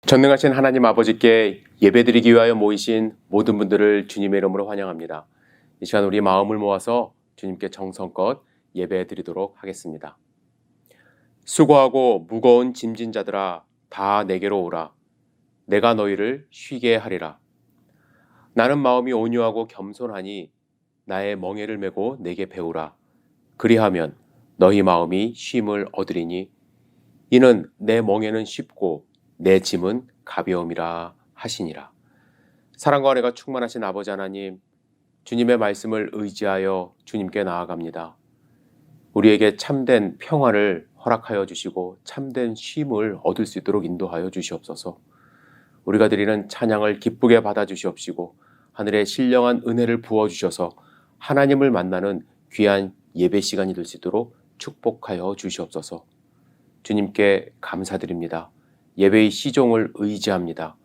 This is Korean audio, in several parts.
전능하신 하나님 아버지께 예배드리기 위하여 모이신 모든 분들을 주님의 이름으로 환영합니다. 이 시간 우리 마음을 모아서 주님께 정성껏 예배드리도록 하겠습니다. 수고하고 무거운 짐진 자들아 다 내게로 오라. 내가 너희를 쉬게 하리라. 나는 마음이 온유하고 겸손하니 나의 멍에를 메고 내게 배우라. 그리하면 너희 마음이 쉼을 얻으리니 이는 내 멍에는 쉽고 내 짐은 가벼움이라 하시니라. 사랑과 은혜가 충만하신 아버지 하나님, 주님의 말씀을 의지하여 주님께 나아갑니다. 우리에게 참된 평화를 허락하여 주시고 참된 쉼을 얻을 수 있도록 인도하여 주시옵소서. 우리가 드리는 찬양을 기쁘게 받아주시옵시고 하늘의 신령한 은혜를 부어주셔서 하나님을 만나는 귀한 예배 시간이 될 수 있도록 축복하여 주시옵소서. 주님께 감사드립니다. 예배의 시종을 의지합니다.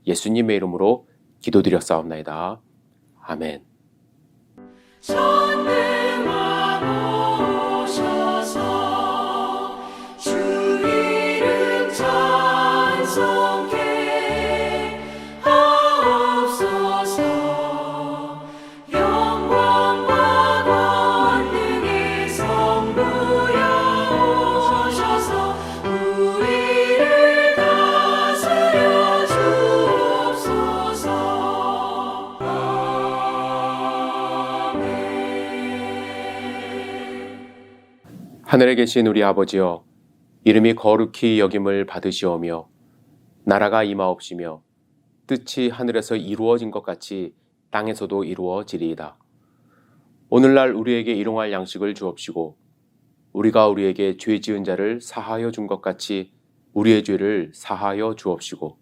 예수님의 이름으로 기도드렸사옵나이다. 아멘. 전능하고 오셔서 주 이름 찬송케 하옵소서. 영광과 권능의 성부여 오셔서 우리를 다스려 주옵소서. 하늘에 계신 우리 아버지여, 이름이 거룩히 여김을 받으시오며 나라가 임하옵시며 뜻이 하늘에서 이루어진 것 같이 땅에서도 이루어지리이다. 오늘날 우리에게 일용할 양식을 주옵시고 우리가 우리에게 죄 지은 자를 사하여 준 것 같이 우리의 죄를 사하여 주옵시고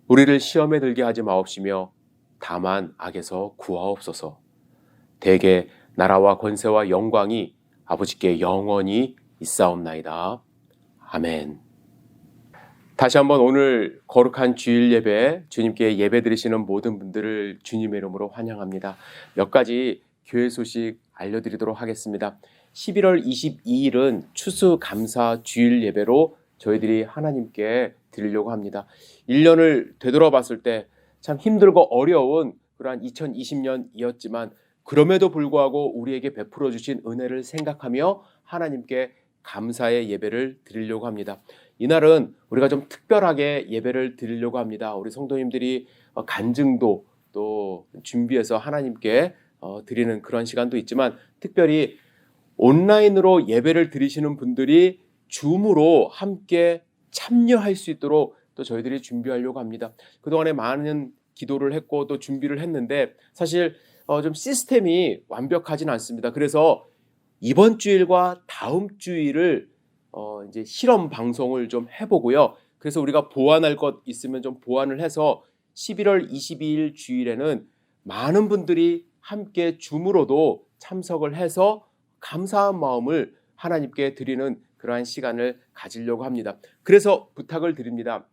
우리를 시험에 들게 하지 마옵시며 다만 악에서 구하옵소서. 대개 나라와 권세와 영광이 아버지께 영원히 있사옵나이다. 아멘. 다시 한번 오늘 거룩한 주일 예배에 주님께 예배 드리시는 모든 분들을 주님의 이름으로 환영합니다. 몇 가지 교회 소식 알려드리도록 하겠습니다. 11월 22일은 추수감사 주일 예배로 저희들이 하나님께 드리려고 합니다. 1년을 되돌아봤을 때 참 힘들고 어려운 그러한 2020년이었지만 그럼에도 불구하고 우리에게 베풀어 주신 은혜를 생각하며 하나님께 감사의 예배를 드리려고 합니다. 이날은 우리가 좀 특별하게 예배를 드리려고 합니다. 우리 성도님들이 간증도 또 준비해서 하나님께 드리는 그런 시간도 있지만 특별히 온라인으로 예배를 드리시는 분들이 줌으로 함께 참여할 수 있도록 또 저희들이 준비하려고 합니다. 그동안에 많은 기도를 했고 또 준비를 했는데 사실 좀 시스템이 완벽하진 않습니다. 그래서 이번 주일과 다음 주일을 이제 실험 방송을 좀 해보고요. 그래서 우리가 보완할 것 있으면 좀 보완을 해서 11월 22일 주일에는 많은 분들이 함께 줌으로도 참석을 해서 감사한 마음을 하나님께 드리는 그러한 시간을 가지려고 합니다. 그래서 부탁을 드립니다.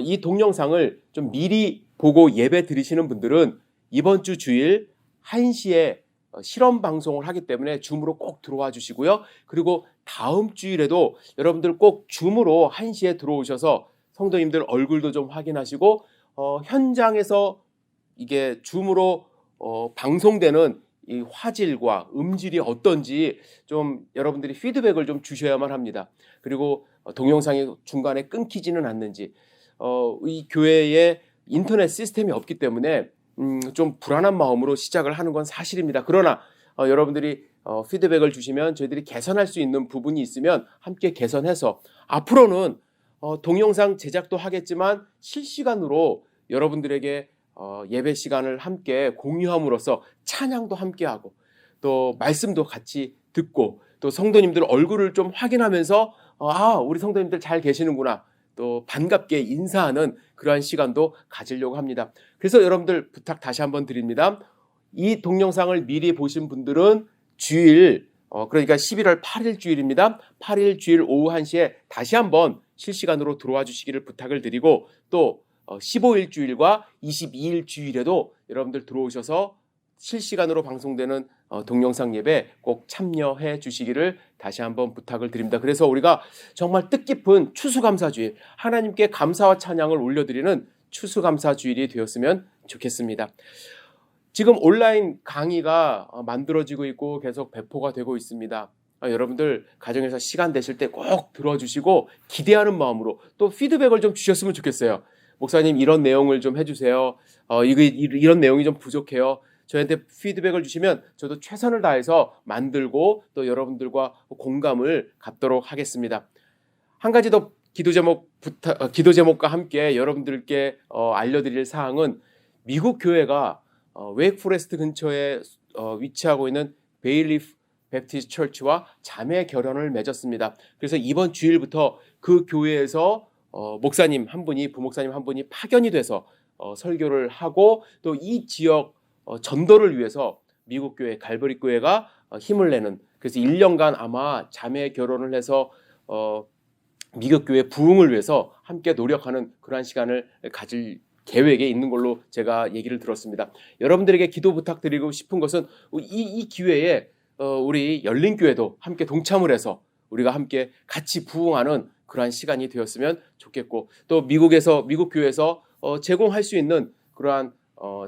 이 동영상을 좀 미리 보고 예배 드리시는 분들은 이번 주 주일 1시에 실험 방송을 하기 때문에 줌으로 꼭 들어와 주시고요. 그리고 다음 주일에도 여러분들 꼭 줌으로 1시에 들어오셔서 성도님들 얼굴도 좀 확인하시고 현장에서 이게 줌으로 방송되는 이 화질과 음질이 어떤지 좀 여러분들이 피드백을 좀 주셔야만 합니다. 그리고 동영상이 중간에 끊기지는 않는지 이 교회에 인터넷 시스템이 없기 때문에 좀 불안한 마음으로 시작을 하는 건 사실입니다. 그러나 여러분들이 피드백을 주시면 저희들이 개선할 수 있는 부분이 있으면 함께 개선해서 앞으로는 동영상 제작도 하겠지만 실시간으로 여러분들에게 예배 시간을 함께 공유함으로써 찬양도 함께하고 또 말씀도 같이 듣고 또 성도님들 얼굴을 좀 확인하면서 우리 성도님들 잘 계시는구나 또 반갑게 인사하는 그러한 시간도 가지려고 합니다. 그래서 여러분들 부탁 다시 한번 드립니다. 이 동영상을 미리 보신 분들은 주일 그러니까 11월 8일 주일입니다. 8일 주일 오후 1시에 다시 한번 실시간으로 들어와 주시기를 부탁을 드리고 또 15일 주일과 22일 주일에도 여러분들 들어오셔서 실시간으로 방송되는 동영상 예배 꼭 참여해 주시기를 다시 한번 부탁을 드립니다. 그래서 우리가 정말 뜻깊은 추수감사주일, 하나님께 감사와 찬양을 올려드리는 추수감사주일이 되었으면 좋겠습니다. 지금 온라인 강의가 만들어지고 있고 계속 배포가 되고 있습니다. 여러분들 가정에서 시간 되실 때 꼭 들어주시고 기대하는 마음으로 또 피드백을 좀 주셨으면 좋겠어요. 목사님 이런 내용을 좀 해주세요. 이런 내용이 좀 부족해요. 저희한테 피드백을 주시면 저도 최선을 다해서 만들고 또 여러분들과 공감을 갖도록 하겠습니다. 한 가지 더 기도 제목과 함께 여러분들께 알려드릴 사항은 미국 교회가 웨이크포레스트 근처에 위치하고 있는 베일리프 베프티스트 처치와 자매 결연을 맺었습니다. 그래서 이번 주일부터 그 교회에서 목사님 한 분이, 부목사님 한 분이 파견이 돼서 설교를 하고 또 이 지역 전도를 위해서 미국 교회, 갈보리 교회가 힘을 내는, 그래서 1년간 아마 자매 결혼을 해서 미국 교회 부흥을 위해서 함께 노력하는 그러한 시간을 가질 계획에 있는 걸로 제가 얘기를 들었습니다. 여러분들에게 기도 부탁드리고 싶은 것은 이 기회에 우리 열린교회도 함께 동참을 해서 우리가 함께 같이 부흥하는 그러한 시간이 되었으면 좋겠고, 또 미국 교회에서 제공할 수 있는 그러한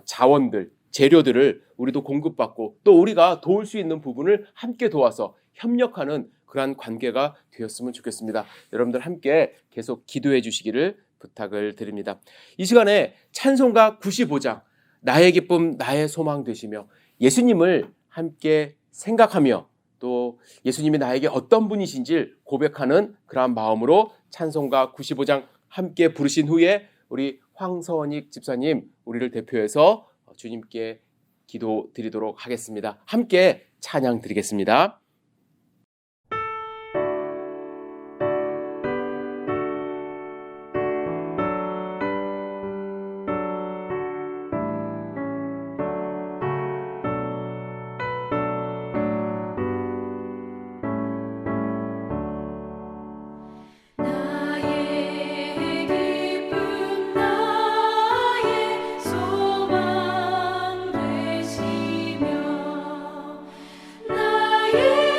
자원들, 재료들을 우리도 공급받고 또 우리가 도울 수 있는 부분을 함께 도와서 협력하는 그러한 관계가 되었으면 좋겠습니다. 여러분들 함께 계속 기도해 주시기를 부탁을 드립니다. 이 시간에 찬송가 95장 나의 기쁨 나의 소망 되시며 예수님을 함께 생각하며 또 예수님이 나에게 어떤 분이신지 고백하는 그러한 마음으로 찬송가 95장 함께 부르신 후에 우리 황서원익 집사님 우리를 대표해서 주님께 기도 드리도록 하겠습니다. 함께 찬양 드리겠습니다. 나의 기쁨 나의 소망 되시며 나의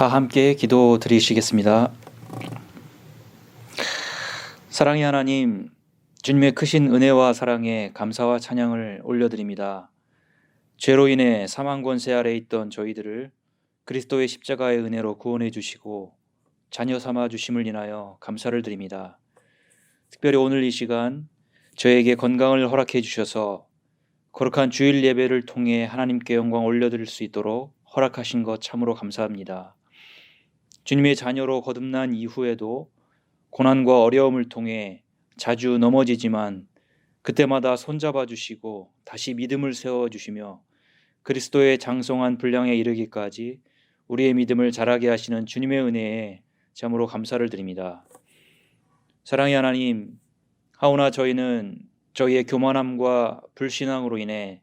다 함께 기도 드리시겠습니다. 사랑의 하나님, 주님의 크신 은혜와 사랑에 감사와 찬양을 올려드립니다. 죄로 인해 사망 권세 아래 있던 저희들을 그리스도의 십자가의 은혜로 구원해 주시고 자녀 삼아 주심을 인하여 감사를 드립니다. 특별히 오늘 이 시간 저에게 건강을 허락해 주셔서 거룩한 주일 예배를 통해 하나님께 영광 올려드릴 수 있도록 허락하신 것 참으로 감사합니다. 주님의 자녀로 거듭난 이후에도 고난과 어려움을 통해 자주 넘어지지만 그때마다 손잡아 주시고 다시 믿음을 세워주시며 그리스도의 장성한 분량에 이르기까지 우리의 믿음을 자라게 하시는 주님의 은혜에 참으로 감사를 드립니다. 사랑의 하나님, 하오나 저희는 저희의 교만함과 불신앙으로 인해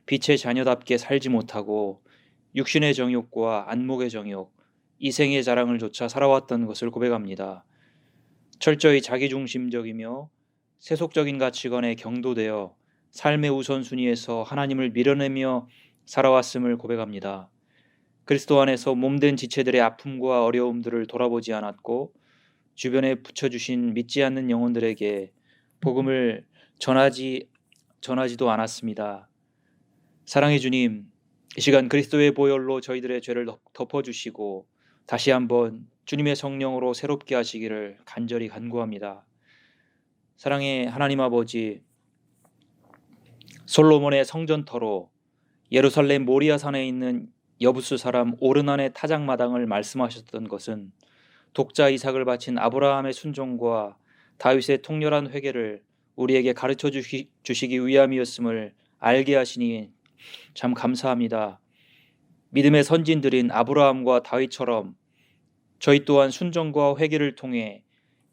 빛의 자녀답게 살지 못하고 육신의 정욕과 안목의 정욕, 이생의 자랑을 좇아 살아왔던 것을 고백합니다. 철저히 자기중심적이며 세속적인 가치관에 경도되어 삶의 우선순위에서 하나님을 밀어내며 살아왔음을 고백합니다. 그리스도 안에서 몸된 지체들의 아픔과 어려움들을 돌아보지 않았고 주변에 붙여주신 믿지 않는 영혼들에게 복음을 전하지도 않았습니다. 사랑의 주님, 이 시간 그리스도의 보혈로 저희들의 죄를 덮어주시고 다시 한번 주님의 성령으로 새롭게 하시기를 간절히 간구합니다. 사랑의 하나님 아버지, 솔로몬의 성전터로 예루살렘 모리아산에 있는 여부스 사람 오르난의 타작마당을 말씀하셨던 것은 독자 이삭을 바친 아브라함의 순종과 다윗의 통렬한 회개를 우리에게 가르쳐 주시기 위함이었음을 알게 하시니 참 감사합니다. 믿음의 선진들인 아브라함과 다윗처럼 저희 또한 순종과 회개를 통해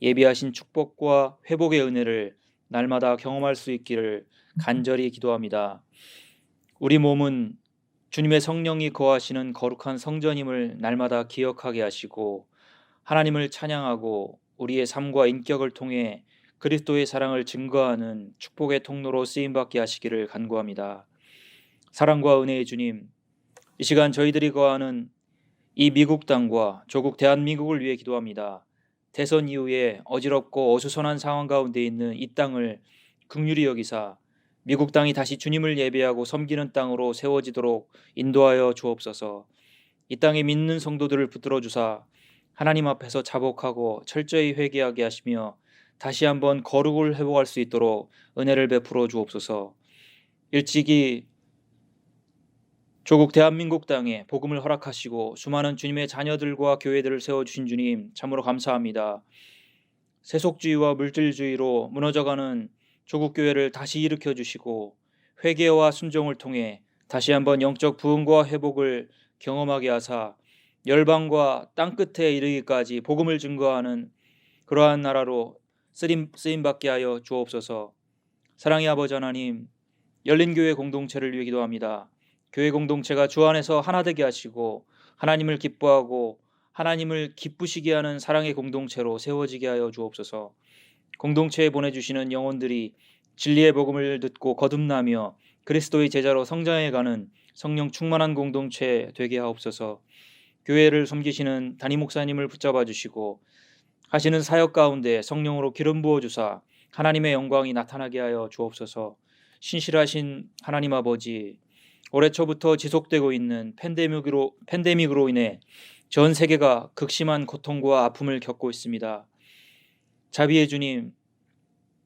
예비하신 축복과 회복의 은혜를 날마다 경험할 수 있기를 간절히 기도합니다. 우리 몸은 주님의 성령이 거하시는 거룩한 성전임을 날마다 기억하게 하시고 하나님을 찬양하고 우리의 삶과 인격을 통해 그리스도의 사랑을 증거하는 축복의 통로로 쓰임받게 하시기를 간구합니다. 사랑과 은혜의 주님, 이 시간 저희들이 거하는 이 미국 땅과 조국 대한민국을 위해 기도합니다. 대선 이후에 어지럽고 어수선한 상황 가운데 있는 이 땅을 긍휼히 여기사 미국 땅이 다시 주님을 예배하고 섬기는 땅으로 세워지도록 인도하여 주옵소서. 이 땅에 믿는 성도들을 붙들어 주사 하나님 앞에서 자복하고 철저히 회개하게 하시며 다시 한번 거룩을 회복할 수 있도록 은혜를 베풀어 주옵소서. 일찍이 조국 대한민국 땅에 복음을 허락하시고 수많은 주님의 자녀들과 교회들을 세워주신 주님 참으로 감사합니다. 세속주의와 물질주의로 무너져가는 조국 교회를 다시 일으켜 주시고 회개와 순종을 통해 다시 한번 영적 부흥과 회복을 경험하게 하사 열방과 땅끝에 이르기까지 복음을 증거하는 그러한 나라로 쓰임받게 하여 주옵소서. 사랑의 아버지 하나님, 열린교회 공동체를 위해 기도합니다. 교회 공동체가 주 안에서 하나 되게 하시고 하나님을 기뻐하고 하나님을 기쁘시게 하는 사랑의 공동체로 세워지게 하여 주옵소서. 공동체에 보내주시는 영혼들이 진리의 복음을 듣고 거듭나며 그리스도의 제자로 성장해가는 성령 충만한 공동체 되게 하옵소서. 교회를 섬기시는 담임 목사님을 붙잡아 주시고 하시는 사역 가운데 성령으로 기름 부어 주사 하나님의 영광이 나타나게 하여 주옵소서. 신실하신 하나님 아버지, 올해 초부터 지속되고 있는 팬데믹으로 인해 전 세계가 극심한 고통과 아픔을 겪고 있습니다. 자비의 주님,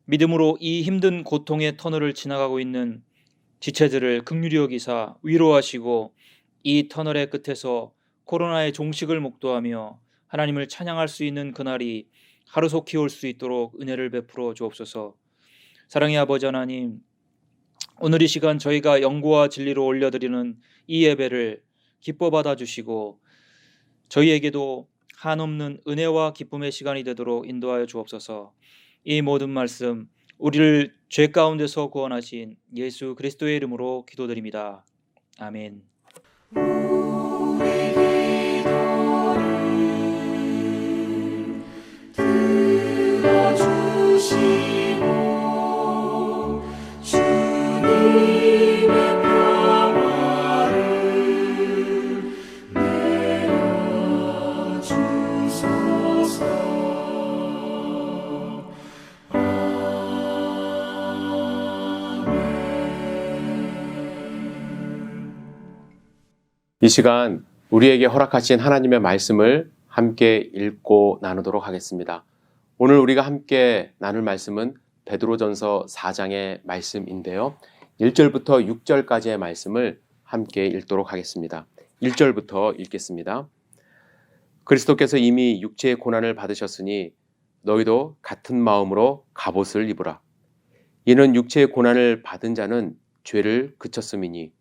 믿음으로 이 힘든 고통의 터널을 지나가고 있는 지체들을 긍휼히 여기사 위로하시고 이 터널의 끝에서 코로나의 종식을 목도하며 하나님을 찬양할 수 있는 그날이 하루속히 올 수 있도록 은혜를 베풀어 주옵소서. 사랑의 아버지 하나님, 오늘 이 시간 저희가 영과 진리로 올려드리는 이 예배를 기뻐 받아주시고 저희에게도 한없는 은혜와 기쁨의 시간이 되도록 인도하여 주옵소서. 이 모든 말씀 우리를 죄 가운데서 구원하신 예수 그리스도의 이름으로 기도드립니다. 아멘. 주님의 평화를 내려 이 시간 우리에게 허락하신 하나님의 말씀을 함께 읽고 나누도록 하겠습니다. 오늘 우리가 함께 나눌 말씀은 베드로전서 4장의 말씀인데요. 1절부터 6절까지의 말씀을 함께 읽도록 하겠습니다. 1절부터 읽겠습니다. 그리스도께서 이미 육체의 고난을 받으셨으니 너희도 같은 마음으로 갑옷을 입으라. 이는 육체의 고난을 받은 자는 죄를 그쳤음이니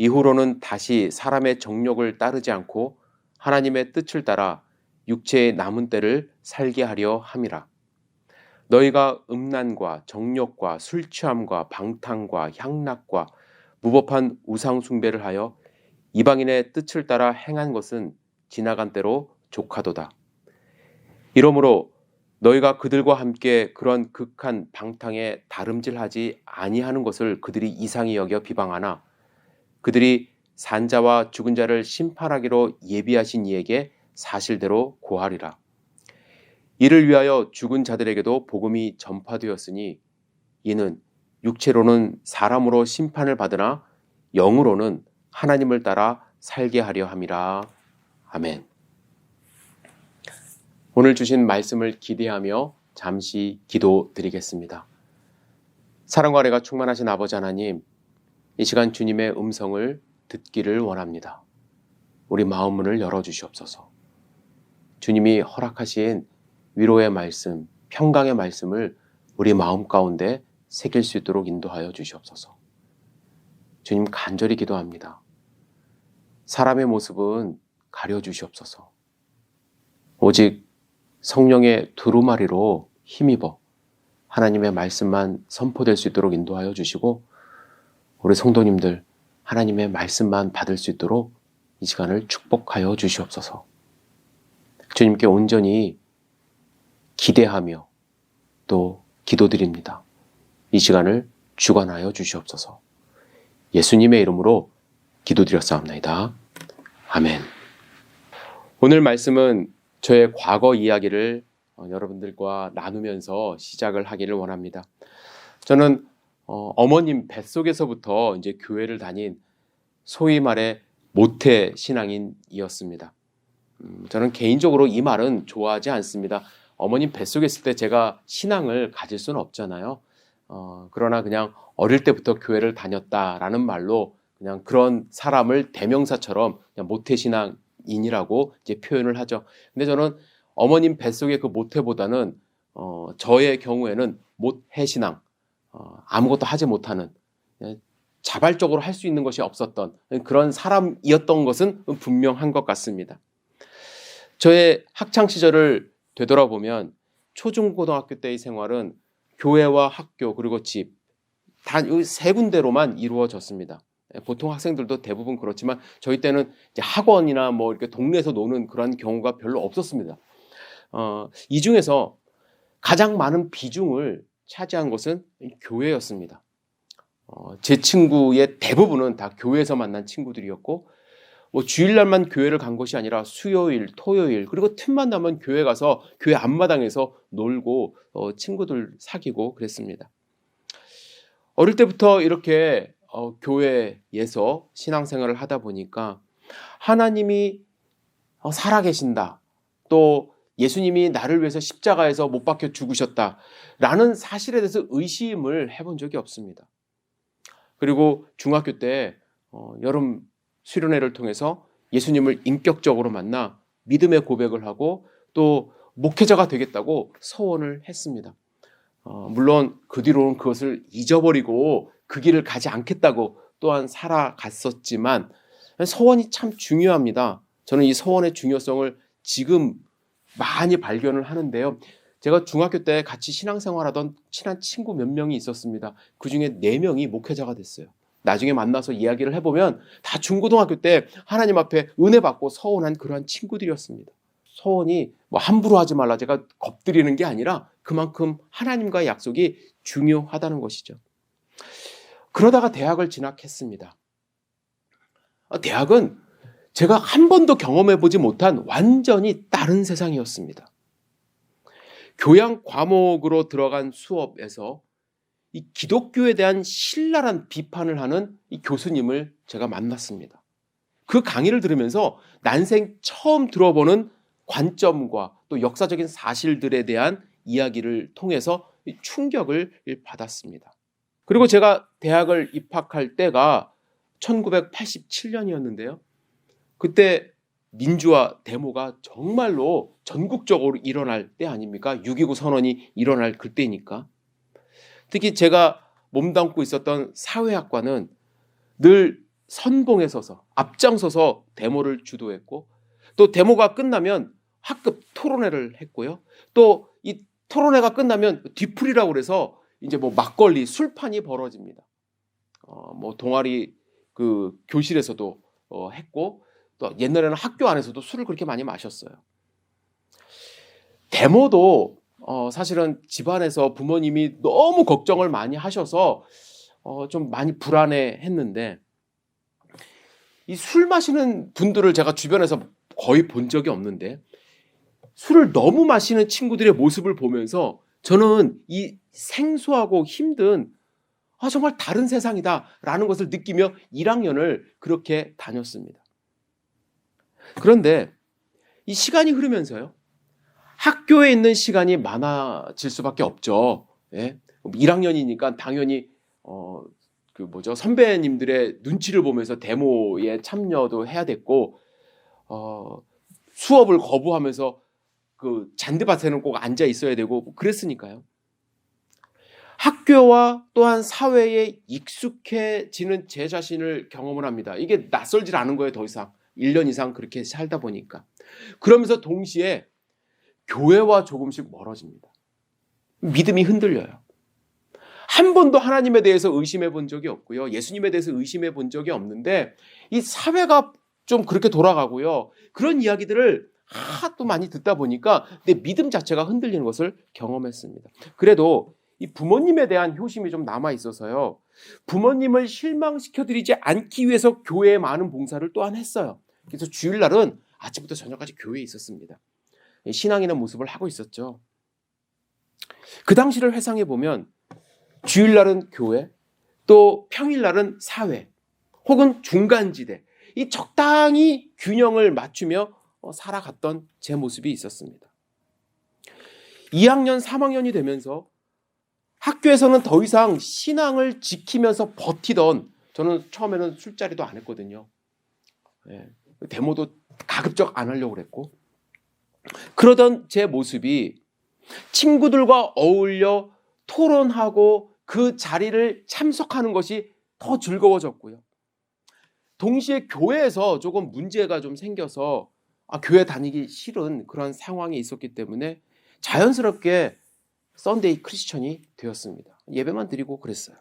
이후로는 다시 사람의 정욕을 따르지 않고 하나님의 뜻을 따라 육체의 남은 때를 살게 하려 함이라. 너희가 음란과 정욕과 술 취함과 방탕과 향락과 무법한 우상 숭배를 하여 이방인의 뜻을 따라 행한 것은 지나간 때로 족하도다. 이러므로 너희가 그들과 함께 그런 극한 방탕에 다름질하지 아니하는 것을 그들이 이상히 여겨 비방하나 그들이 산자와 죽은 자를 심판하기로 예비하신 이에게 사실대로 고하리라. 이를 위하여 죽은 자들에게도 복음이 전파되었으니 이는 육체로는 사람으로 심판을 받으나 영으로는 하나님을 따라 살게 하려 함이라. 아멘. 오늘 주신 말씀을 기대하며 잠시 기도드리겠습니다. 사랑과 은혜가 충만하신 아버지 하나님, 이 시간 주님의 음성을 듣기를 원합니다. 우리 마음 문을 열어주시옵소서. 주님이 허락하신 위로의 말씀, 평강의 말씀을 우리 마음 가운데 새길 수 있도록 인도하여 주시옵소서. 주님 간절히 기도합니다. 사람의 모습은 가려주시옵소서. 오직 성령의 두루마리로 힘입어 하나님의 말씀만 선포될 수 있도록 인도하여 주시고 우리 성도님들 하나님의 말씀만 받을 수 있도록 이 시간을 축복하여 주시옵소서. 주님께 온전히 기대하며 또 기도드립니다. 이 시간을 주관하여 주시옵소서. 예수님의 이름으로 기도드렸사옵나이다. 아멘. 오늘 말씀은 저의 과거 이야기를 여러분들과 나누면서 시작을 하기를 원합니다. 저는 어머님 뱃속에서부터 이제 교회를 다닌 소위 말해 모태 신앙인이었습니다. 저는 개인적으로 이 말은 좋아하지 않습니다. 어머님 뱃속에 있을 때 제가 신앙을 가질 수는 없잖아요. 그러나 그냥 어릴 때부터 교회를 다녔다라는 말로 그냥 그런 사람을 대명사처럼 그냥 모태 신앙인이라고 이제 표현을 하죠. 근데 저는 어머님 뱃속의 그 모태보다는 저의 경우에는 못해 신앙, 아무것도 하지 못하는, 자발적으로 할 수 있는 것이 없었던 그런 사람이었던 것은 분명한 것 같습니다. 저의 학창시절을 되돌아보면 초중고등학교 때의 생활은 교회와 학교 그리고 집 단 이 세 군데로만 이루어졌습니다. 보통 학생들도 대부분 그렇지만 저희 때는 이제 학원이나 뭐 이렇게 동네에서 노는 그런 경우가 별로 없었습니다. 이 중에서 가장 많은 비중을 차지한 것은 교회였습니다. 제 친구의 대부분은 다 교회에서 만난 친구들이었고 뭐 주일날만 교회를 간 것이 아니라 수요일, 토요일 그리고 틈만 나면 교회 가서 교회 앞마당에서 놀고 친구들 사귀고 그랬습니다. 어릴 때부터 이렇게 교회에서 신앙생활을 하다 보니까 하나님이 살아계신다. 또 예수님이 나를 위해서 십자가에서 못 박혀 죽으셨다라는 사실에 대해서 의심을 해본 적이 없습니다. 그리고 중학교 때 여름 수련회를 통해서 예수님을 인격적으로 만나 믿음의 고백을 하고 또 목회자가 되겠다고 서원을 했습니다. 물론 그 뒤로는 그것을 잊어버리고 그 길을 가지 않겠다고 또한 살아갔었지만 서원이 참 중요합니다. 저는 이 서원의 중요성을 지금 많이 발견을 하는데요. 제가 중학교 때 같이 신앙생활하던 친한 친구 몇 명이 있었습니다. 그중에 4명이 목회자가 됐어요. 나중에 만나서 이야기를 해보면 다 중고등학교 때 하나님 앞에 은혜 받고 서원한 그러한 친구들이었습니다. 서원이 뭐 함부로 하지 말라 제가 겁드리는 게 아니라 그만큼 하나님과의 약속이 중요하다는 것이죠. 그러다가 대학을 진학했습니다. 대학은 제가 한 번도 경험해보지 못한 완전히 다른 세상이었습니다. 교양 과목으로 들어간 수업에서 이 기독교에 대한 신랄한 비판을 하는 이 교수님을 제가 만났습니다. 그 강의를 들으면서 난생 처음 들어보는 관점과 또 역사적인 사실들에 대한 이야기를 통해서 충격을 받았습니다. 그리고 제가 대학을 입학할 때가 1987년이었는데요. 그때 민주화 데모가 정말로 전국적으로 일어날 때 아닙니까? 6.29 선언이 일어날 그때니까. 특히 제가 몸담고 있었던 사회학과는 늘 선봉에 서서 앞장서서 데모를 주도했고 또 데모가 끝나면 학급 토론회를 했고요. 또 이 토론회가 끝나면 뒤풀이라고 그래서 이제 뭐 막걸리 술판이 벌어집니다. 뭐 동아리 그 교실에서도 했고 또 옛날에는 학교 안에서도 술을 그렇게 많이 마셨어요. 데모도 사실은 집안에서 부모님이 너무 걱정을 많이 하셔서 좀 많이 불안해했는데 이 술 마시는 분들을 제가 주변에서 거의 본 적이 없는데 술을 너무 마시는 친구들의 모습을 보면서 저는 이 생소하고 힘든 정말 다른 세상이다라는 것을 느끼며 1학년을 그렇게 다녔습니다. 그런데 이 시간이 흐르면서요. 학교에 있는 시간이 많아질 수밖에 없죠. 예? 1학년이니까 당연히 선배님들의 눈치를 보면서 데모에 참여도 해야 됐고 수업을 거부하면서 그 잔디밭에는 꼭 앉아 있어야 되고 그랬으니까요. 학교와 또한 사회에 익숙해지는 제 자신을 경험을 합니다. 이게 낯설질 않은 거예요. 더 이상 1년 이상 그렇게 살다 보니까. 그러면서 동시에 교회와 조금씩 멀어집니다. 믿음이 흔들려요. 한 번도 하나님에 대해서 의심해 본 적이 없고요. 예수님에 대해서 의심해 본 적이 없는데 이 사회가 좀 그렇게 돌아가고요. 그런 이야기들을 하도 많이 듣다 보니까 내 믿음 자체가 흔들리는 것을 경험했습니다. 그래도 이 부모님에 대한 효심이 좀 남아 있어서요. 부모님을 실망시켜드리지 않기 위해서 교회에 많은 봉사를 또한 했어요. 그래서 주일날은 아침부터 저녁까지 교회에 있었습니다. 신앙인의 모습을 하고 있었죠. 그 당시를 회상해 보면 주일날은 교회, 또 평일날은 사회, 혹은 중간지대, 이 적당히 균형을 맞추며 살아갔던 제 모습이 있었습니다. 2학년, 3학년이 되면서 학교에서는 더 이상 신앙을 지키면서 버티던 저는 처음에는 술자리도 안 했거든요. 데모도 가급적 안 하려고 그랬고 그러던 제 모습이 친구들과 어울려 토론하고 그 자리를 참석하는 것이 더 즐거워졌고요. 동시에 교회에서 조금 문제가 좀 생겨서 교회 다니기 싫은 그런 상황이 있었기 때문에 자연스럽게 썬데이 크리스천이 되었습니다. 예배만 드리고 그랬어요.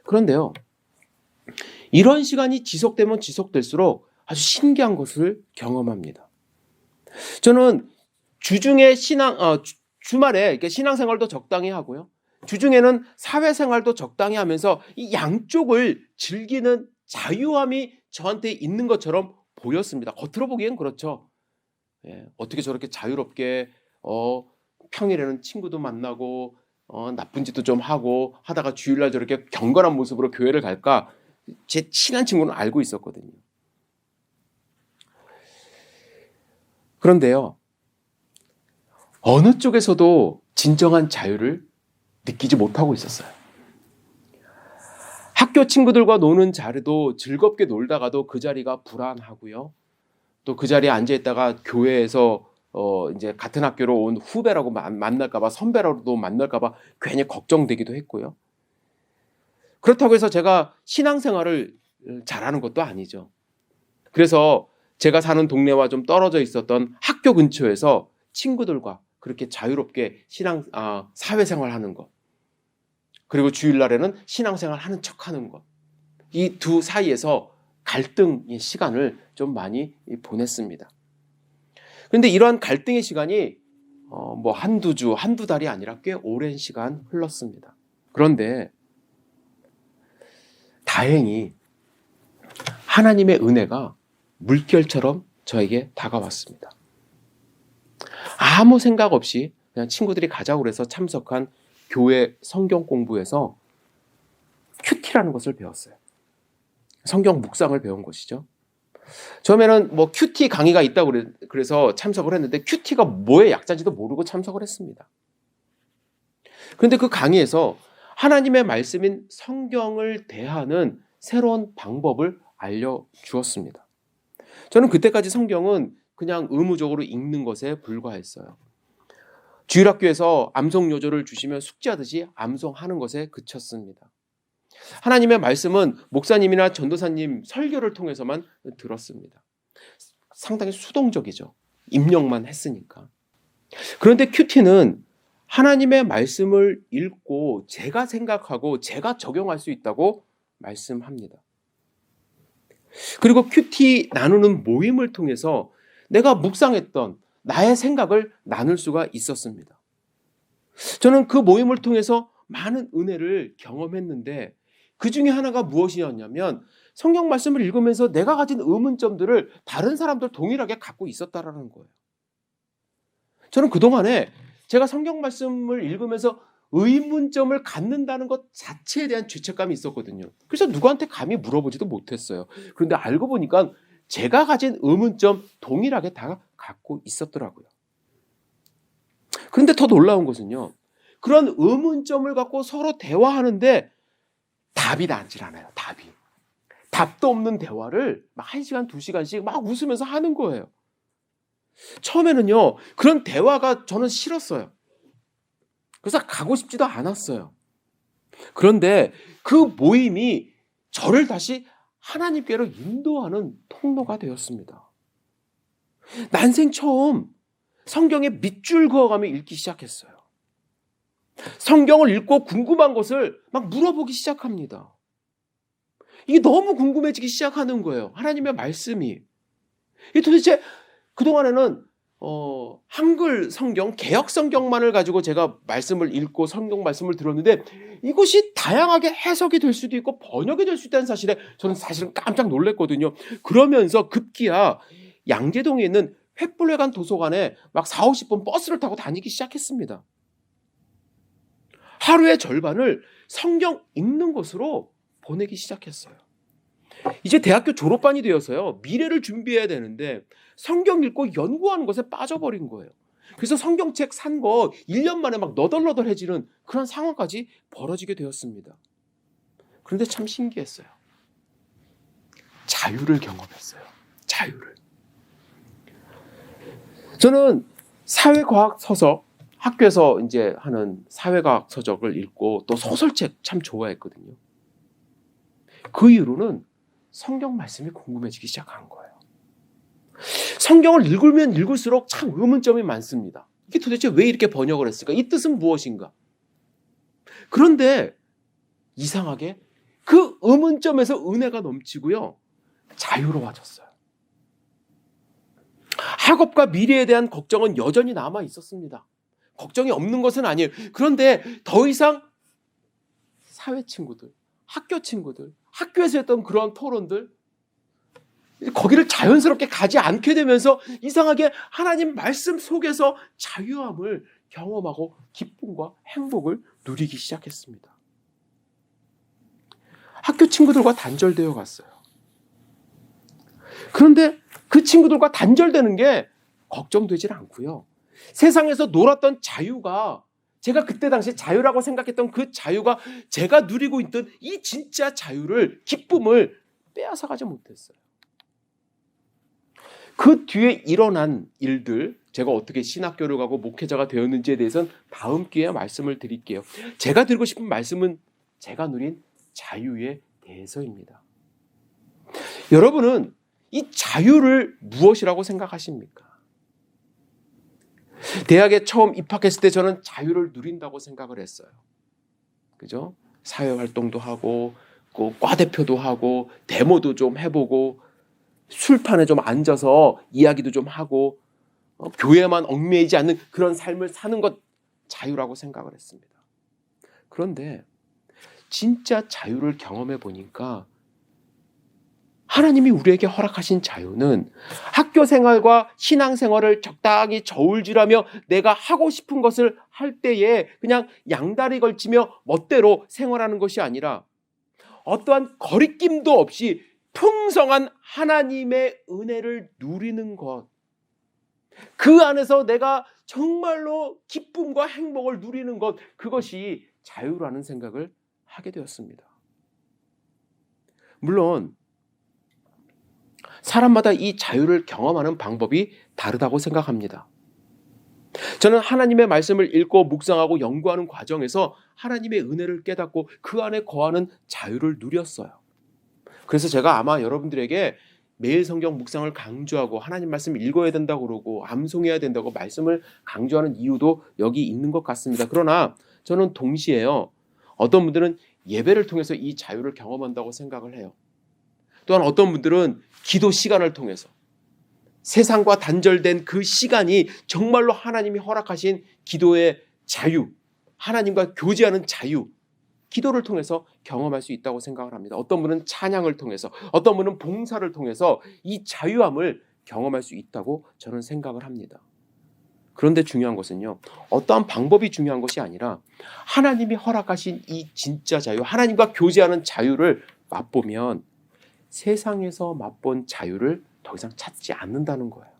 그런데요. 이런 시간이 지속되면 지속될수록 아주 신기한 것을 경험합니다. 저는 주중에 주말에 신앙생활도 적당히 하고요. 주중에는 사회생활도 적당히 하면서 이 양쪽을 즐기는 자유함이 저한테 있는 것처럼 보였습니다. 겉으로 보기엔 그렇죠. 어떻게 저렇게 자유롭게 평일에는 친구도 만나고 나쁜 짓도 좀 하고 하다가 주일날 저렇게 경건한 모습으로 교회를 갈까? 제 친한 친구는 알고 있었거든요. 그런데요. 어느 쪽에서도 진정한 자유를 느끼지 못하고 있었어요. 학교 친구들과 노는 자리도 즐겁게 놀다가도 그 자리가 불안하고요. 또 그 자리에 앉아 있다가 교회에서 이제 같은 학교로 온 후배라고 만날까봐 선배라고도 만날까봐 괜히 걱정되기도 했고요. 그렇다고 해서 제가 신앙생활을 잘하는 것도 아니죠. 그래서 제가 사는 동네와 좀 떨어져 있었던 학교 근처에서 친구들과 그렇게 자유롭게 사회생활하는 것, 그리고 주일날에는 신앙생활 하는 척하는 것, 이 두 사이에서 갈등의 시간을 좀 많이 보냈습니다. 그런데 이러한 갈등의 시간이 한두 주, 한두 달이 아니라 꽤 오랜 시간 흘렀습니다. 그런데 다행히 하나님의 은혜가 물결처럼 저에게 다가왔습니다. 아무 생각 없이 그냥 친구들이 가자고 그래서 참석한 교회 성경 공부에서 큐티라는 것을 배웠어요. 성경 묵상을 배운 것이죠. 처음에는 뭐 큐티 강의가 있다고 그래서 참석을 했는데 큐티가 뭐의 약자인지도 모르고 참석을 했습니다. 그런데 그 강의에서 하나님의 말씀인 성경을 대하는 새로운 방법을 알려주었습니다. 저는 그때까지 성경은 그냥 의무적으로 읽는 것에 불과했어요. 주일학교에서 암송 요조를 주시면 숙제하듯이 암송하는 것에 그쳤습니다. 하나님의 말씀은 목사님이나 전도사님 설교를 통해서만 들었습니다. 상당히 수동적이죠. 입력만 했으니까. 그런데 큐티는 하나님의 말씀을 읽고 제가 생각하고 제가 적용할 수 있다고 말씀합니다. 그리고 큐티 나누는 모임을 통해서 내가 묵상했던 나의 생각을 나눌 수가 있었습니다. 저는 그 모임을 통해서 많은 은혜를 경험했는데 그 중에 하나가 무엇이었냐면 성경 말씀을 읽으면서 내가 가진 의문점들을 다른 사람들 동일하게 갖고 있었다라는 거예요. 저는 그동안에 제가 성경 말씀을 읽으면서 의문점을 갖는다는 것 자체에 대한 죄책감이 있었거든요. 그래서 누구한테 감히 물어보지도 못했어요. 그런데 알고 보니까 제가 가진 의문점 동일하게 다 갖고 있었더라고요. 그런데 더 놀라운 것은요. 그런 의문점을 갖고 서로 대화하는데 답이 나질 않아요. 답도 없는 대화를 막 1시간, 2시간씩 막 웃으면서 하는 거예요. 처음에는요. 그런 대화가 저는 싫었어요. 그래서 가고 싶지도 않았어요. 그런데 그 모임이 저를 다시 하나님께로 인도하는 통로가 되었습니다. 난생 처음 성경에 밑줄 그어가며 읽기 시작했어요. 성경을 읽고 궁금한 것을 막 물어보기 시작합니다. 이게 너무 궁금해지기 시작하는 거예요. 하나님의 말씀이. 이게 도대체 그동안에는 한글 성경, 개역 성경만을 가지고 제가 말씀을 읽고 성경 말씀을 들었는데 이것이 다양하게 해석이 될 수도 있고 번역이 될 수 있다는 사실에 저는 사실은 깜짝 놀랐거든요. 그러면서 급기야 양재동에 있는 횃불회관 도서관에 막 40-50분 버스를 타고 다니기 시작했습니다. 하루의 절반을 성경 읽는 것으로 보내기 시작했어요. 이제 대학교 졸업반이 되어서요. 미래를 준비해야 되는데 성경 읽고 연구하는 것에 빠져버린 거예요. 그래서 성경책 산 거 1년 만에 막 너덜너덜해지는 그런 상황까지 벌어지게 되었습니다. 그런데 참 신기했어요. 자유를 경험했어요. 자유를. 저는 사회과학 서적, 학교에서 이제 하는 사회과학 서적을 읽고 또 소설책 참 좋아했거든요. 그 이후로는 성경 말씀이 궁금해지기 시작한 거예요. 성경을 읽으면 읽을수록 참 의문점이 많습니다. 이게 도대체 왜 이렇게 번역을 했을까? 이 뜻은 무엇인가? 그런데 이상하게 그 의문점에서 은혜가 넘치고요. 자유로워졌어요. 학업과 미래에 대한 걱정은 여전히 남아 있었습니다. 걱정이 없는 것은 아니에요. 그런데 더 이상 사회 친구들, 학교 친구들, 학교에서 했던 그런 토론들 거기를 자연스럽게 가지 않게 되면서 이상하게 하나님 말씀 속에서 자유함을 경험하고 기쁨과 행복을 누리기 시작했습니다. 학교 친구들과 단절되어 갔어요. 그런데 그 친구들과 단절되는 게 걱정되질 않고요. 세상에서 놀았던 자유가 제가 그때 당시 자유라고 생각했던 그 자유가 제가 누리고 있던 이 진짜 자유를, 기쁨을 빼앗아가지 못했어요. 그 뒤에 일어난 일들, 제가 어떻게 신학교를 가고 목회자가 되었는지에 대해서는 다음 기회에 말씀을 드릴게요. 제가 드리고 싶은 말씀은 제가 누린 자유에 대해서입니다. 여러분은 이 자유를 무엇이라고 생각하십니까? 대학에 처음 입학했을 때 저는 자유를 누린다고 생각을 했어요. 그죠? 사회활동도 하고, 과대표도 하고, 데모도 좀 해보고, 술판에 좀 앉아서 이야기도 좀 하고, 교회만 얽매이지 않는 그런 삶을 사는 것 자유라고 생각을 했습니다. 그런데 진짜 자유를 경험해 보니까 하나님이 우리에게 허락하신 자유는 학교 생활과 신앙 생활을 적당히 저울질하며 내가 하고 싶은 것을 할 때에 그냥 양다리 걸치며 멋대로 생활하는 것이 아니라 어떠한 거리낌도 없이 풍성한 하나님의 은혜를 누리는 것, 그 안에서 내가 정말로 기쁨과 행복을 누리는 것, 그것이 자유라는 생각을 하게 되었습니다. 물론 사람마다 이 자유를 경험하는 방법이 다르다고 생각합니다. 저는 하나님의 말씀을 읽고 묵상하고 연구하는 과정에서 하나님의 은혜를 깨닫고 그 안에 거하는 자유를 누렸어요. 그래서 제가 아마 여러분들에게 매일 성경 묵상을 강조하고 하나님 말씀 읽어야 된다고 그러고 암송해야 된다고 말씀을 강조하는 이유도 여기 있는 것 같습니다. 그러나 저는 동시에요, 어떤 분들은 예배를 통해서 이 자유를 경험한다고 생각을 해요. 또한 어떤 분들은 기도 시간을 통해서 세상과 단절된 그 시간이 정말로 하나님이 허락하신 기도의 자유, 하나님과 교제하는 자유, 기도를 통해서 경험할 수 있다고 생각을 합니다. 어떤 분은 찬양을 통해서, 어떤 분은 봉사를 통해서 이 자유함을 경험할 수 있다고 저는 생각을 합니다. 그런데 중요한 것은요, 어떠한 방법이 중요한 것이 아니라 하나님이 허락하신 이 진짜 자유, 하나님과 교제하는 자유를 맛보면 세상에서 맛본 자유를 더 이상 찾지 않는다는 거예요.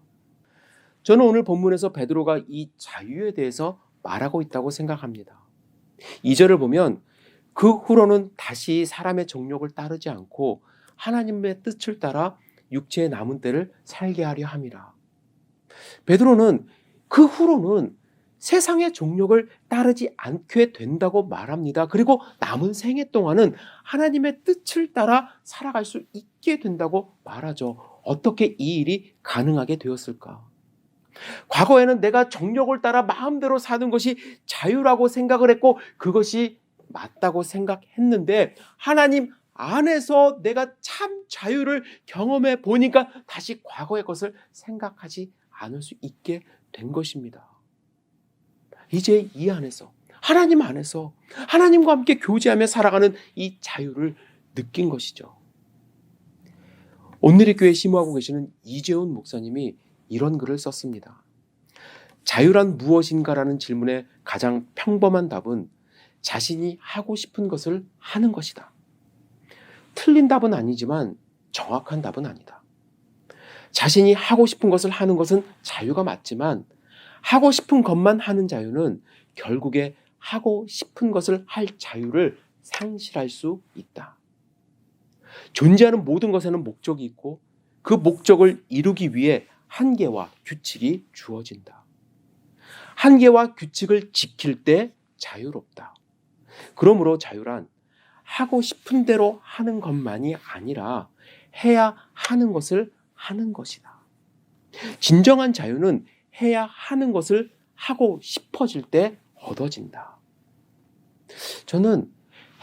저는 오늘 본문에서 베드로가 이 자유에 대해서 말하고 있다고 생각합니다. 2절을 보면 그 후로는 다시 사람의 정욕을 따르지 않고 하나님의 뜻을 따라 육체의 남은 때를 살게 하려 함이라. 베드로는 그 후로는 세상의 정욕을 따르지 않게 된다고 말합니다. 그리고 남은 생애 동안은 하나님의 뜻을 따라 살아갈 수 있게 된다고 말하죠. 어떻게 이 일이 가능하게 되었을까? 과거에는 내가 정욕을 따라 마음대로 사는 것이 자유라고 생각을 했고 그것이 맞다고 생각했는데 하나님 안에서 내가 참 자유를 경험해 보니까 다시 과거의 것을 생각하지 않을 수 있게 된 것입니다. 이제 이 안에서, 하나님 안에서 하나님과 함께 교제하며 살아가는 이 자유를 느낀 것이죠. 온누리 교회 심호하고 계시는 이재훈 목사님이 이런 글을 썼습니다. 자유란 무엇인가라는 질문에 가장 평범한 답은 자신이 하고 싶은 것을 하는 것이다. 틀린 답은 아니지만 정확한 답은 아니다. 자신이 하고 싶은 것을 하는 것은 자유가 맞지만 하고 싶은 것만 하는 자유는 결국에 하고 싶은 것을 할 자유를 상실할 수 있다. 존재하는 모든 것에는 목적이 있고 그 목적을 이루기 위해 한계와 규칙이 주어진다. 한계와 규칙을 지킬 때 자유롭다. 그러므로 자유란 하고 싶은 대로 하는 것만이 아니라 해야 하는 것을 하는 것이다. 진정한 자유는 해야 하는 것을 하고 싶어질 때 얻어진다. 저는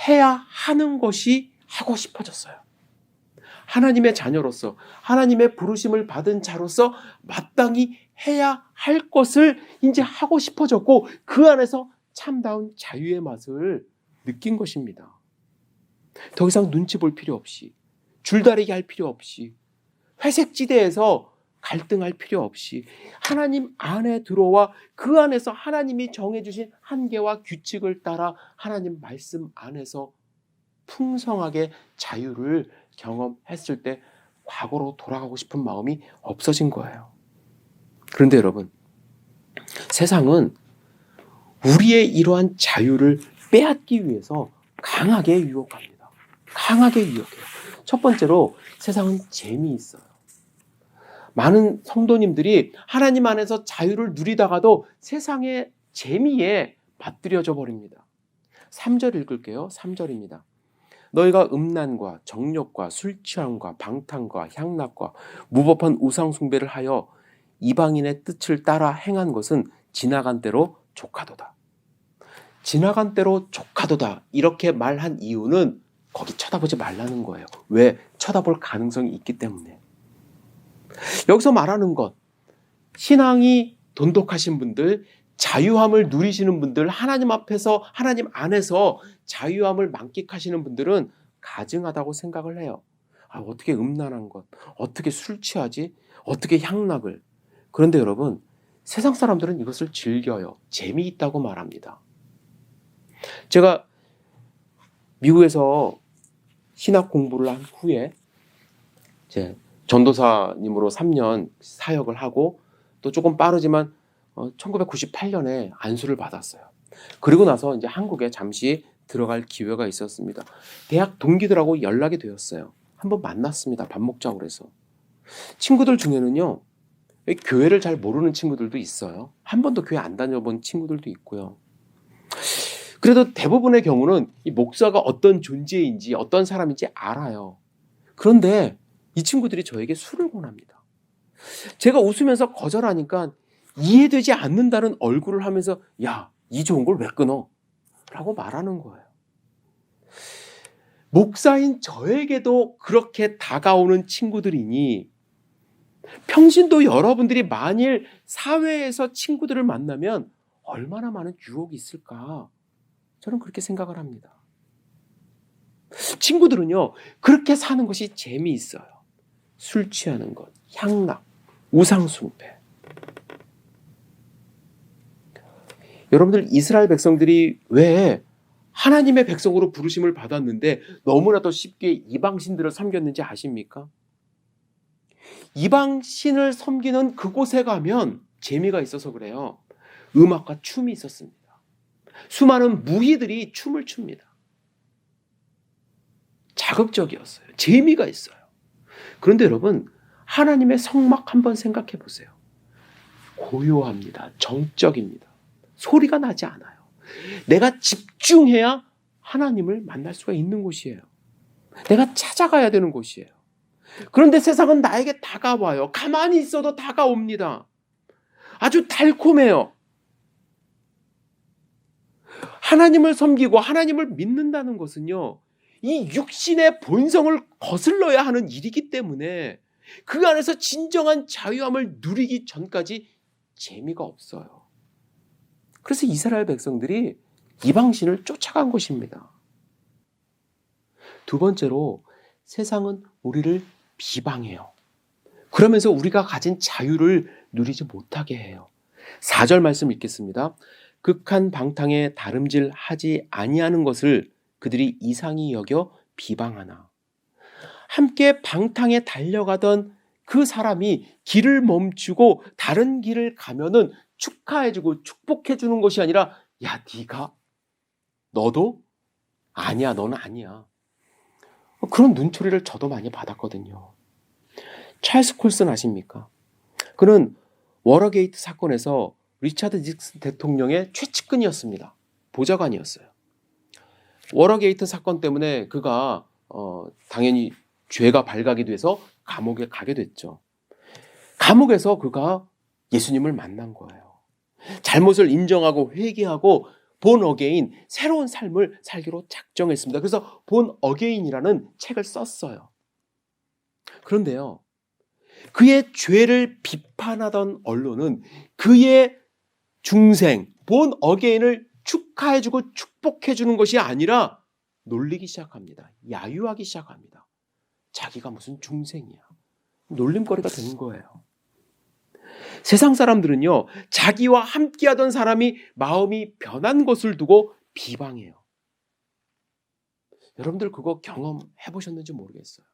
해야 하는 것이 하고 싶어졌어요. 하나님의 자녀로서, 하나님의 부르심을 받은 자로서 마땅히 해야 할 것을 이제 하고 싶어졌고 그 안에서 참다운 자유의 맛을 느낀 것입니다. 더 이상 눈치 볼 필요 없이, 줄다리기 할 필요 없이, 회색지대에서 갈등할 필요 없이 하나님 안에 들어와 그 안에서 하나님이 정해주신 한계와 규칙을 따라 하나님 말씀 안에서 풍성하게 자유를 경험했을 때 과거로 돌아가고 싶은 마음이 없어진 거예요. 그런데 여러분, 세상은 우리의 이러한 자유를 빼앗기 위해서 강하게 유혹합니다. 강하게 유혹해요. 첫 번째로 세상은 재미있어요. 많은 성도님들이 하나님 안에서 자유를 누리다가도 세상의 재미에 빠뜨려져 버립니다. 3절 읽을게요. 3절입니다. 너희가 음란과 정욕과 술취함과 방탕과 향락과 무법한 우상 숭배를 하여 이방인의 뜻을 따라 행한 것은 지나간 대로 족하도다. 지나간 대로 족하도다 이렇게 말한 이유는 거기 쳐다보지 말라는 거예요. 왜? 쳐다볼 가능성이 있기 때문에. 여기서 말하는 것, 신앙이 돈독하신 분들, 자유함을 누리시는 분들, 하나님 앞에서, 하나님 안에서 자유함을 만끽하시는 분들은 가증하다고 생각을 해요. 어떻게 음란한 것, 어떻게 술 취하지, 어떻게 향락을. 그런데 여러분, 세상 사람들은 이것을 즐겨요. 재미있다고 말합니다. 제가 미국에서 신학 공부를 한 후에 이제 전도사님으로 3년 사역을 하고 또 조금 빠르지만 1998년에 안수를 받았어요. 그리고 나서 이제 한국에 잠시 들어갈 기회가 있었습니다. 대학 동기들하고 연락이 되었어요. 한번 만났습니다. 밥 먹자고 그래서. 친구들 중에는요, 교회를 잘 모르는 친구들도 있어요. 한 번도 교회 안 다녀본 친구들도 있고요. 그래도 대부분의 경우는 이 목사가 어떤 존재인지 어떤 사람인지 알아요. 그런데 이 친구들이 저에게 술을 권합니다. 제가 웃으면서 거절하니까 이해되지 않는다는 얼굴을 하면서 야, 이 좋은 걸 왜 끊어? 라고 말하는 거예요. 목사인 저에게도 그렇게 다가오는 친구들이니 평신도 여러분들이 만일 사회에서 친구들을 만나면 얼마나 많은 유혹이 있을까? 저는 그렇게 생각을 합니다. 친구들은요, 그렇게 사는 것이 재미있어요. 술 취하는 것, 향락, 우상숭배. 여러분들 이스라엘 백성들이 왜 하나님의 백성으로 부르심을 받았는데 너무나도 쉽게 이방신들을 섬겼는지 아십니까? 이방신을 섬기는 그곳에 가면 재미가 있어서 그래요. 음악과 춤이 있었습니다. 수많은 무희들이 춤을 춥니다. 자극적이었어요. 재미가 있어요. 그런데 여러분, 하나님의 성막 한번 생각해 보세요. 고요합니다. 정적입니다. 소리가 나지 않아요. 내가 집중해야 하나님을 만날 수가 있는 곳이에요. 내가 찾아가야 되는 곳이에요. 그런데 세상은 나에게 다가와요. 가만히 있어도 다가옵니다. 아주 달콤해요. 하나님을 섬기고 하나님을 믿는다는 것은요, 이 육신의 본성을 거슬러야 하는 일이기 때문에 그 안에서 진정한 자유함을 누리기 전까지 재미가 없어요. 그래서 이스라엘 백성들이 이방신을 쫓아간 것입니다. 두 번째로, 세상은 우리를 비방해요. 그러면서 우리가 가진 자유를 누리지 못하게 해요. 4절 말씀 읽겠습니다. 극한 방탕에 다름질하지 아니하는 것을 그들이 이상히 여겨 비방하나. 함께 방탕에 달려가던 그 사람이 길을 멈추고 다른 길을 가면은 축하해주고 축복해주는 것이 아니라 야, 네가? 너도? 아니야, 너는 아니야. 그런 눈초리를 저도 많이 받았거든요. 찰스 콜슨 아십니까? 그는 워러게이트 사건에서 리차드 닉슨 대통령의 최측근이었습니다. 보좌관이었어요. 워러게이트 사건 때문에 그가 당연히 죄가 발각이 돼서 감옥에 가게 됐죠. 감옥에서 그가 예수님을 만난 거예요. 잘못을 인정하고 회개하고 본 어게인, 새로운 삶을 살기로 작정했습니다. 그래서 본 어게인이라는 책을 썼어요. 그런데요, 그의 죄를 비판하던 언론은 그의 중생, 본 어게인을 축하해주고 축복해주는 것이 아니라 놀리기 시작합니다. 야유하기 시작합니다. 자기가 무슨 중생이야. 놀림거리가 되는 거예요. 세상 사람들은요, 자기와 함께하던 사람이 마음이 변한 것을 두고 비방해요. 여러분들 그거 경험해 보셨는지 모르겠어요.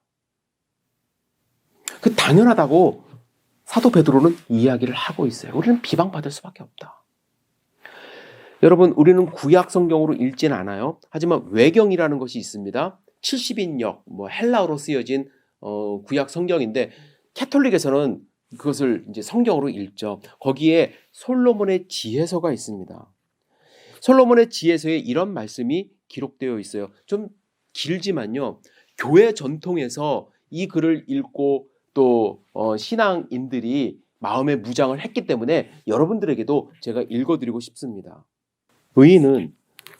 그 당연하다고 사도 베드로는 이야기를 하고 있어요. 우리는 비방받을 수밖에 없다. 여러분, 우리는 구약 성경으로 읽진 않아요. 하지만 외경이라는 것이 있습니다. 70인역, 헬라어로 쓰여진 구약 성경인데 캐톨릭에서는 그것을 이제 성경으로 읽죠. 거기에 솔로몬의 지혜서가 있습니다. 솔로몬의 지혜서에 이런 말씀이 기록되어 있어요. 좀 길지만요. 교회 전통에서 이 글을 읽고 또 신앙인들이 마음의 무장을 했기 때문에 여러분들에게도 제가 읽어드리고 싶습니다. 의인은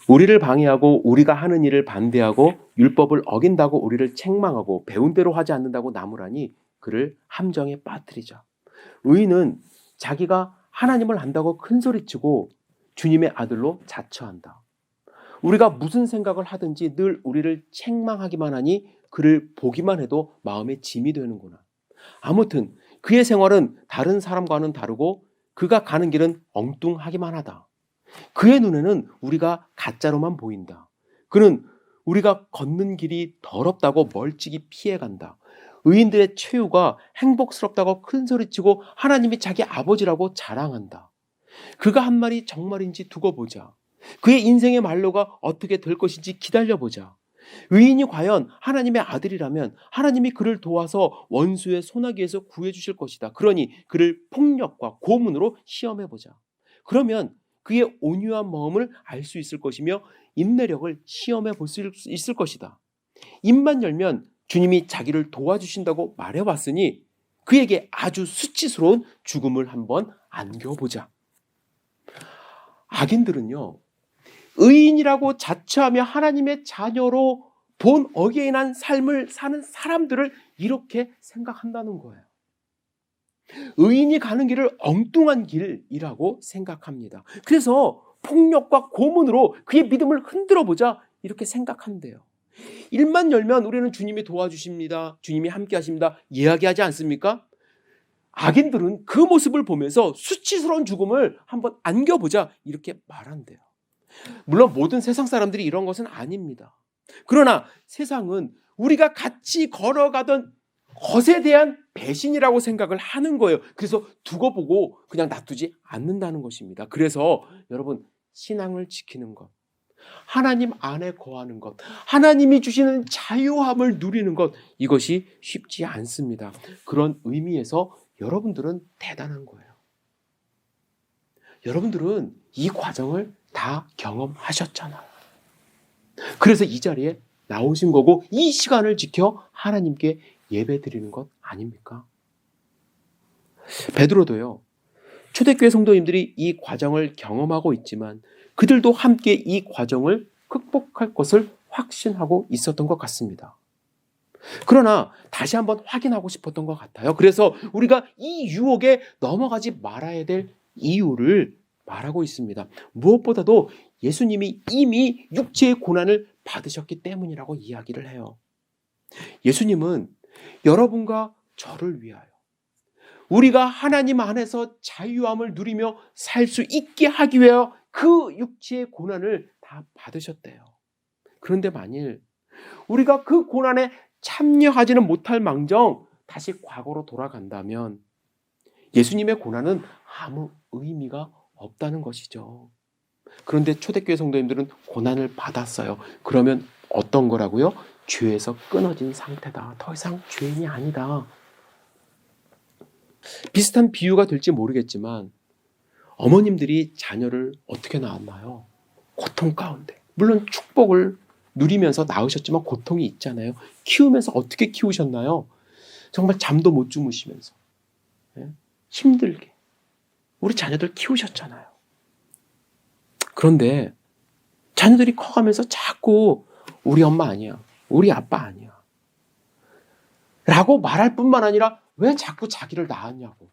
우리를 방해하고 우리가 하는 일을 반대하고 율법을 어긴다고 우리를 책망하고 배운 대로 하지 않는다고 나무라니 그를 함정에 빠뜨리자. 의인은 자기가 하나님을 안다고 큰소리치고 주님의 아들로 자처한다. 우리가 무슨 생각을 하든지 늘 우리를 책망하기만 하니 그를 보기만 해도 마음에 짐이 되는구나. 아무튼 그의 생활은 다른 사람과는 다르고 그가 가는 길은 엉뚱하기만 하다. 그의 눈에는 우리가 가짜로만 보인다. 그는 우리가 걷는 길이 더럽다고 멀찍이 피해간다. 의인들의 최후가 행복스럽다고 큰소리치고 하나님이 자기 아버지라고 자랑한다. 그가 한 말이 정말인지 두고 보자. 그의 인생의 말로가 어떻게 될 것인지 기다려보자. 의인이 과연 하나님의 아들이라면 하나님이 그를 도와서 원수의 소나기에서 구해주실 것이다. 그러니 그를 폭력과 고문으로 시험해보자. 그러면 그의 온유한 마음을 알 수 있을 것이며 인내력을 시험해 볼 수 있을 것이다. 입만 열면 주님이 자기를 도와주신다고 말해왔으니 그에게 아주 수치스러운 죽음을 한번 안겨보자. 악인들은요, 의인이라고 자처하며 하나님의 자녀로 본 어게인한 삶을 사는 사람들을 이렇게 생각한다는 거예요. 의인이 가는 길을 엉뚱한 길이라고 생각합니다. 그래서 폭력과 고문으로 그의 믿음을 흔들어보자 이렇게 생각한대요. 입만 열면 우리는 주님이 도와주십니다. 주님이 함께 하십니다. 이야기하지 않습니까? 악인들은 그 모습을 보면서 수치스러운 죽음을 한번 안겨보자 이렇게 말한대요. 물론 모든 세상 사람들이 이런 것은 아닙니다. 그러나 세상은 우리가 같이 걸어가던 것에 대한 배신이라고 생각을 하는 거예요. 그래서 두고 보고 그냥 놔두지 않는다는 것입니다. 그래서 여러분, 신앙을 지키는 것, 하나님 안에 거하는 것, 하나님이 주시는 자유함을 누리는 것, 이것이 쉽지 않습니다. 그런 의미에서 여러분들은 대단한 거예요. 여러분들은 이 과정을 다 경험하셨잖아요. 그래서 이 자리에 나오신 거고 이 시간을 지켜 하나님께 예배 드리는 것 아닙니까? 베드로도요, 초대교회 성도님들이 이 과정을 경험하고 있지만 그들도 함께 이 과정을 극복할 것을 확신하고 있었던 것 같습니다. 그러나 다시 한번 확인하고 싶었던 것 같아요. 그래서 우리가 이 유혹에 넘어가지 말아야 될 이유를 말하고 있습니다. 무엇보다도 예수님이 이미 육체의 고난을 받으셨기 때문이라고 이야기를 해요. 예수님은 여러분과 저를 위하여 우리가 하나님 안에서 자유함을 누리며 살 수 있게 하기 위하여 그 육체의 고난을 다 받으셨대요. 그런데 만일 우리가 그 고난에 참여하지는 못할 망정 다시 과거로 돌아간다면 예수님의 고난은 아무 의미가 없다는 것이죠. 그런데 초대교회 성도님들은 고난을 받았어요. 그러면 어떤 거라고요? 죄에서 끊어진 상태다. 더 이상 죄인이 아니다. 비슷한 비유가 될지 모르겠지만 어머님들이 자녀를 어떻게 낳았나요? 고통 가운데. 물론 축복을 누리면서 낳으셨지만 고통이 있잖아요. 키우면서 어떻게 키우셨나요? 정말 잠도 못 주무시면서 힘들게 우리 자녀들 키우셨잖아요. 그런데 자녀들이 커가면서 자꾸 우리 엄마 아니야, 우리 아빠 아니야 라고 말할 뿐만 아니라 왜 자꾸 자기를 낳았냐고,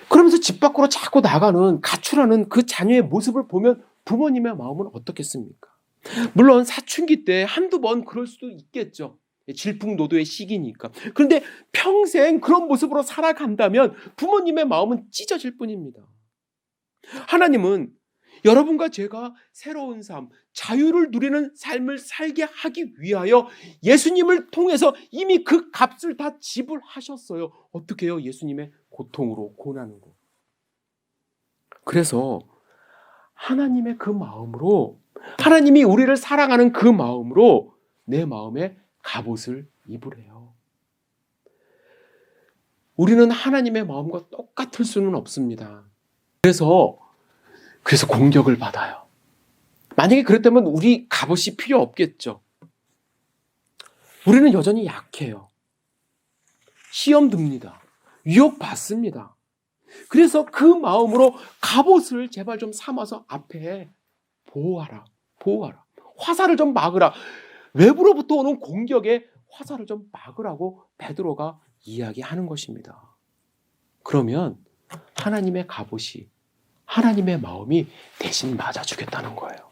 그러면서 집 밖으로 자꾸 나가는 가출하는 그 자녀의 모습을 보면 부모님의 마음은 어떻겠습니까? 물론 사춘기 때 한두 번 그럴 수도 있겠죠. 질풍노도의 시기니까. 그런데 평생 그런 모습으로 살아간다면 부모님의 마음은 찢어질 뿐입니다. 하나님은 여러분과 제가 새로운 삶, 자유를 누리는 삶을 살게 하기 위하여 예수님을 통해서 이미 그 값을 다 지불하셨어요. 어떻게 해요? 예수님의 고통으로, 고난으로. 그래서 하나님의 그 마음으로, 하나님이 우리를 사랑하는 그 마음으로 내 마음에 갑옷을 입으래요. 우리는 하나님의 마음과 똑같을 수는 없습니다. 그래서 공격을 받아요. 만약에 그랬다면 우리 갑옷이 필요 없겠죠. 우리는 여전히 약해요. 시험 듭니다. 유혹 받습니다. 그래서 그 마음으로 갑옷을 제발 좀 삼아서 앞에 보호하라. 화살을 좀 막으라. 외부로부터 오는 공격에 화살을 좀 막으라고 베드로가 이야기하는 것입니다. 그러면 하나님의 갑옷이, 하나님의 마음이 대신 맞아주겠다는 거예요.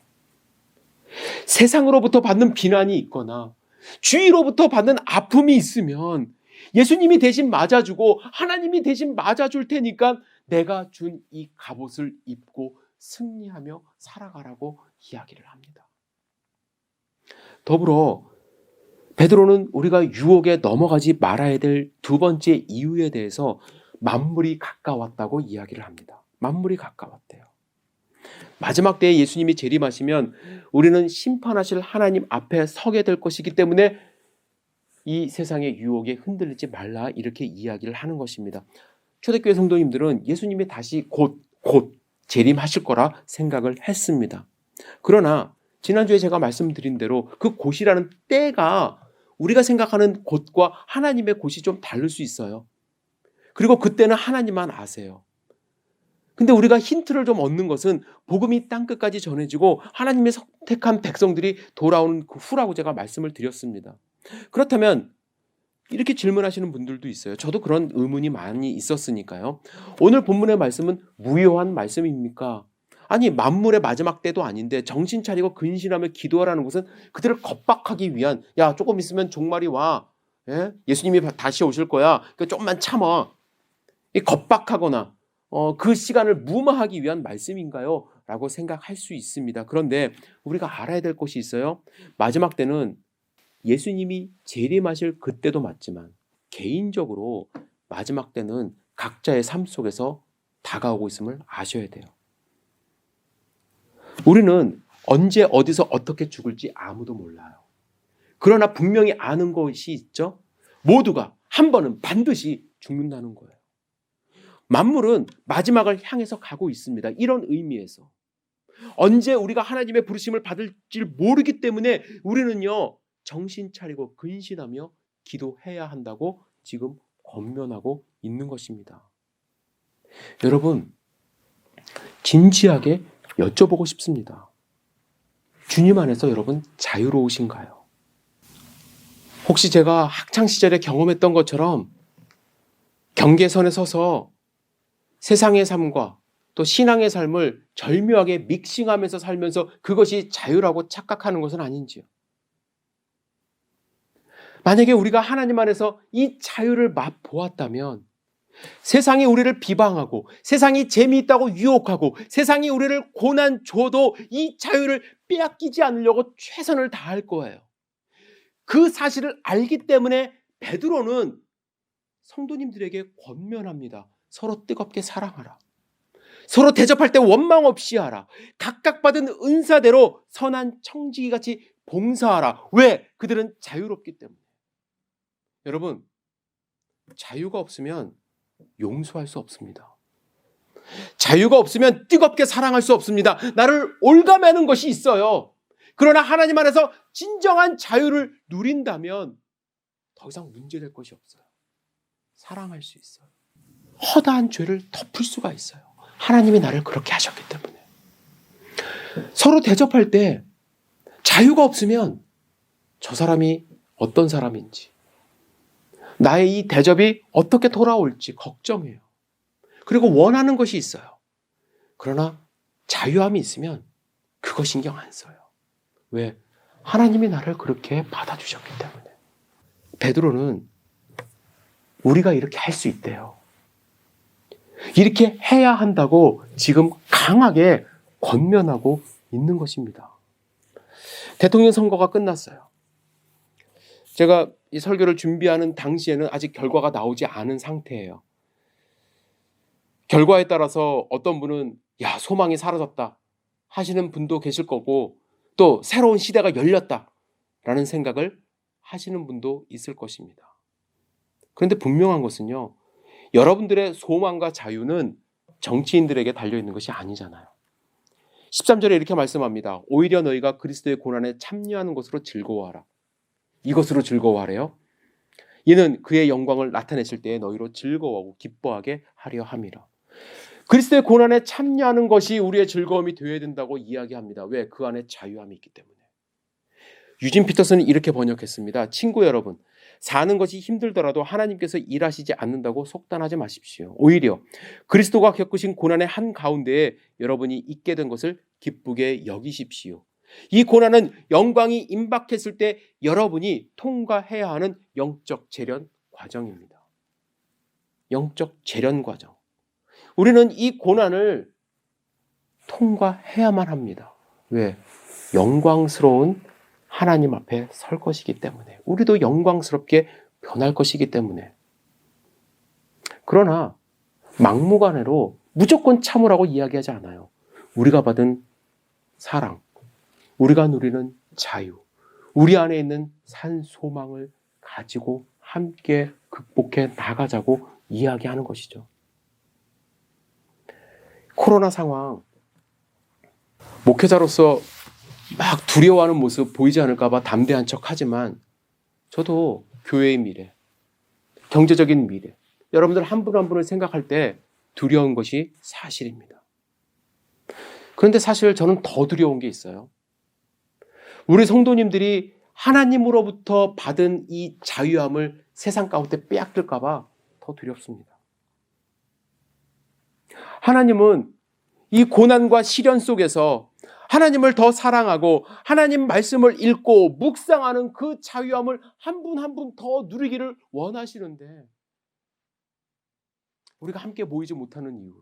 세상으로부터 받는 비난이 있거나 주위로부터 받는 아픔이 있으면 예수님이 대신 맞아주고 하나님이 대신 맞아줄 테니까 내가 준 이 갑옷을 입고 승리하며 살아가라고 이야기를 합니다. 더불어 베드로는 우리가 유혹에 넘어가지 말아야 될 두 번째 이유에 대해서 만물이 가까웠다고 이야기를 합니다. 만물이 가까웠대요. 마지막 때에 예수님이 재림하시면 우리는 심판하실 하나님 앞에 서게 될 것이기 때문에 이 세상의 유혹에 흔들리지 말라, 이렇게 이야기를 하는 것입니다. 초대교회 성도님들은 예수님이 다시 곧 재림하실 거라 생각을 했습니다. 그러나 지난주에 제가 말씀드린 대로 그 곧이라는 때가 우리가 생각하는 곧과 하나님의 곧이 좀 다를 수 있어요. 그리고 그때는 하나님만 아세요. 근데 우리가 힌트를 좀 얻는 것은 복음이 땅끝까지 전해지고 하나님의 선택한 백성들이 돌아오는 그 후라고 제가 말씀을 드렸습니다. 그렇다면 이렇게 질문하시는 분들도 있어요. 저도 그런 의문이 많이 있었으니까요. 오늘 본문의 말씀은 무효한 말씀입니까? 아니, 만물의 마지막 때도 아닌데 정신 차리고 근신하며 기도하라는 것은 그들을 겁박하기 위한, 야, 조금 있으면 종말이 와. 예? 예수님이 다시 오실 거야. 그러니까 조금만 참아. 겁박하거나 그 시간을 무마하기 위한 말씀인가요? 라고 생각할 수 있습니다. 그런데 우리가 알아야 될 것이 있어요. 마지막 때는 예수님이 재림하실 그때도 맞지만 개인적으로 마지막 때는 각자의 삶 속에서 다가오고 있음을 아셔야 돼요. 우리는 언제 어디서 어떻게 죽을지 아무도 몰라요. 그러나 분명히 아는 것이 있죠. 모두가 한 번은 반드시 죽는다는 거예요. 만물은 마지막을 향해서 가고 있습니다. 이런 의미에서 언제 우리가 하나님의 부르심을 받을지 모르기 때문에 우리는요, 정신 차리고 근신하며 기도해야 한다고 지금 권면하고 있는 것입니다. 여러분, 진지하게 여쭤보고 싶습니다. 주님 안에서 여러분 자유로우신가요? 혹시 제가 학창시절에 경험했던 것처럼 경계선에 서서 세상의 삶과 또 신앙의 삶을 절묘하게 믹싱하면서 살면서 그것이 자유라고 착각하는 것은 아닌지요? 만약에 우리가 하나님 안에서 이 자유를 맛보았다면 세상이 우리를 비방하고 세상이 재미있다고 유혹하고 세상이 우리를 고난 줘도 이 자유를 빼앗기지 않으려고 최선을 다할 거예요. 그 사실을 알기 때문에 베드로는 성도님들에게 권면합니다. 서로 뜨겁게 사랑하라. 서로 대접할 때 원망 없이 하라. 각각 받은 은사대로 선한 청지기같이 봉사하라. 왜? 그들은 자유롭기 때문에. 여러분, 자유가 없으면 용서할 수 없습니다. 자유가 없으면 뜨겁게 사랑할 수 없습니다. 나를 올가매는 것이 있어요. 그러나 하나님 안에서 진정한 자유를 누린다면 더 이상 문제될 것이 없어요. 사랑할 수 있어요. 허다한 죄를 덮을 수가 있어요. 하나님이 나를 그렇게 하셨기 때문에. 서로 대접할 때 자유가 없으면 저 사람이 어떤 사람인지, 나의 이 대접이 어떻게 돌아올지 걱정해요. 그리고 원하는 것이 있어요. 그러나 자유함이 있으면 그거 신경 안 써요. 왜? 하나님이 나를 그렇게 받아주셨기 때문에. 베드로는 우리가 이렇게 할 수 있대요. 이렇게 해야 한다고 지금 강하게 권면하고 있는 것입니다. 대통령 선거가 끝났어요. 제가 이 설교를 준비하는 당시에는 아직 결과가 나오지 않은 상태예요. 결과에 따라서 어떤 분은 야, 소망이 사라졌다 하시는 분도 계실 거고, 또 새로운 시대가 열렸다라는 생각을 하시는 분도 있을 것입니다. 그런데 분명한 것은요, 여러분들의 소망과 자유는 정치인들에게 달려있는 것이 아니잖아요. 13절에 이렇게 말씀합니다. 오히려 너희가 그리스도의 고난에 참여하는 것으로 즐거워하라. 이것으로 즐거워하래요. 이는 그의 영광을 나타내실 때에 너희로 즐거워하고 기뻐하게 하려 함이라. 그리스도의 고난에 참여하는 것이 우리의 즐거움이 되어야 된다고 이야기합니다. 왜? 그 안에 자유함이 있기 때문에. 유진 피터슨은 이렇게 번역했습니다. 친구 여러분, 사는 것이 힘들더라도 하나님께서 일하시지 않는다고 속단하지 마십시오. 오히려 그리스도가 겪으신 고난의 한가운데에 여러분이 있게 된 것을 기쁘게 여기십시오. 이 고난은 영광이 임박했을 때 여러분이 통과해야 하는 영적 재련 과정입니다. 영적 재련 과정. 우리는 이 고난을 통과해야만 합니다. 왜? 영광스러운 하나님 앞에 설 것이기 때문에, 우리도 영광스럽게 변할 것이기 때문에. 그러나 막무가내로 무조건 참으라고 이야기하지 않아요. 우리가 받은 사랑, 우리가 누리는 자유, 우리 안에 있는 산 소망을 가지고 함께 극복해 나가자고 이야기하는 것이죠. 코로나 상황, 목회자로서 막 두려워하는 모습 보이지 않을까 봐 담대한 척 하지만 저도 교회의 미래, 경제적인 미래, 여러분들 한 분 한 분을 생각할 때 두려운 것이 사실입니다. 그런데 사실 저는 더 두려운 게 있어요. 우리 성도님들이 하나님으로부터 받은 이 자유함을 세상 가운데 빼앗길까 봐 더 두렵습니다. 하나님은 이 고난과 시련 속에서 하나님을 더 사랑하고 하나님 말씀을 읽고 묵상하는 그 자유함을 한 분 한 분 더 누리기를 원하시는데 우리가 함께 모이지 못하는 이유로,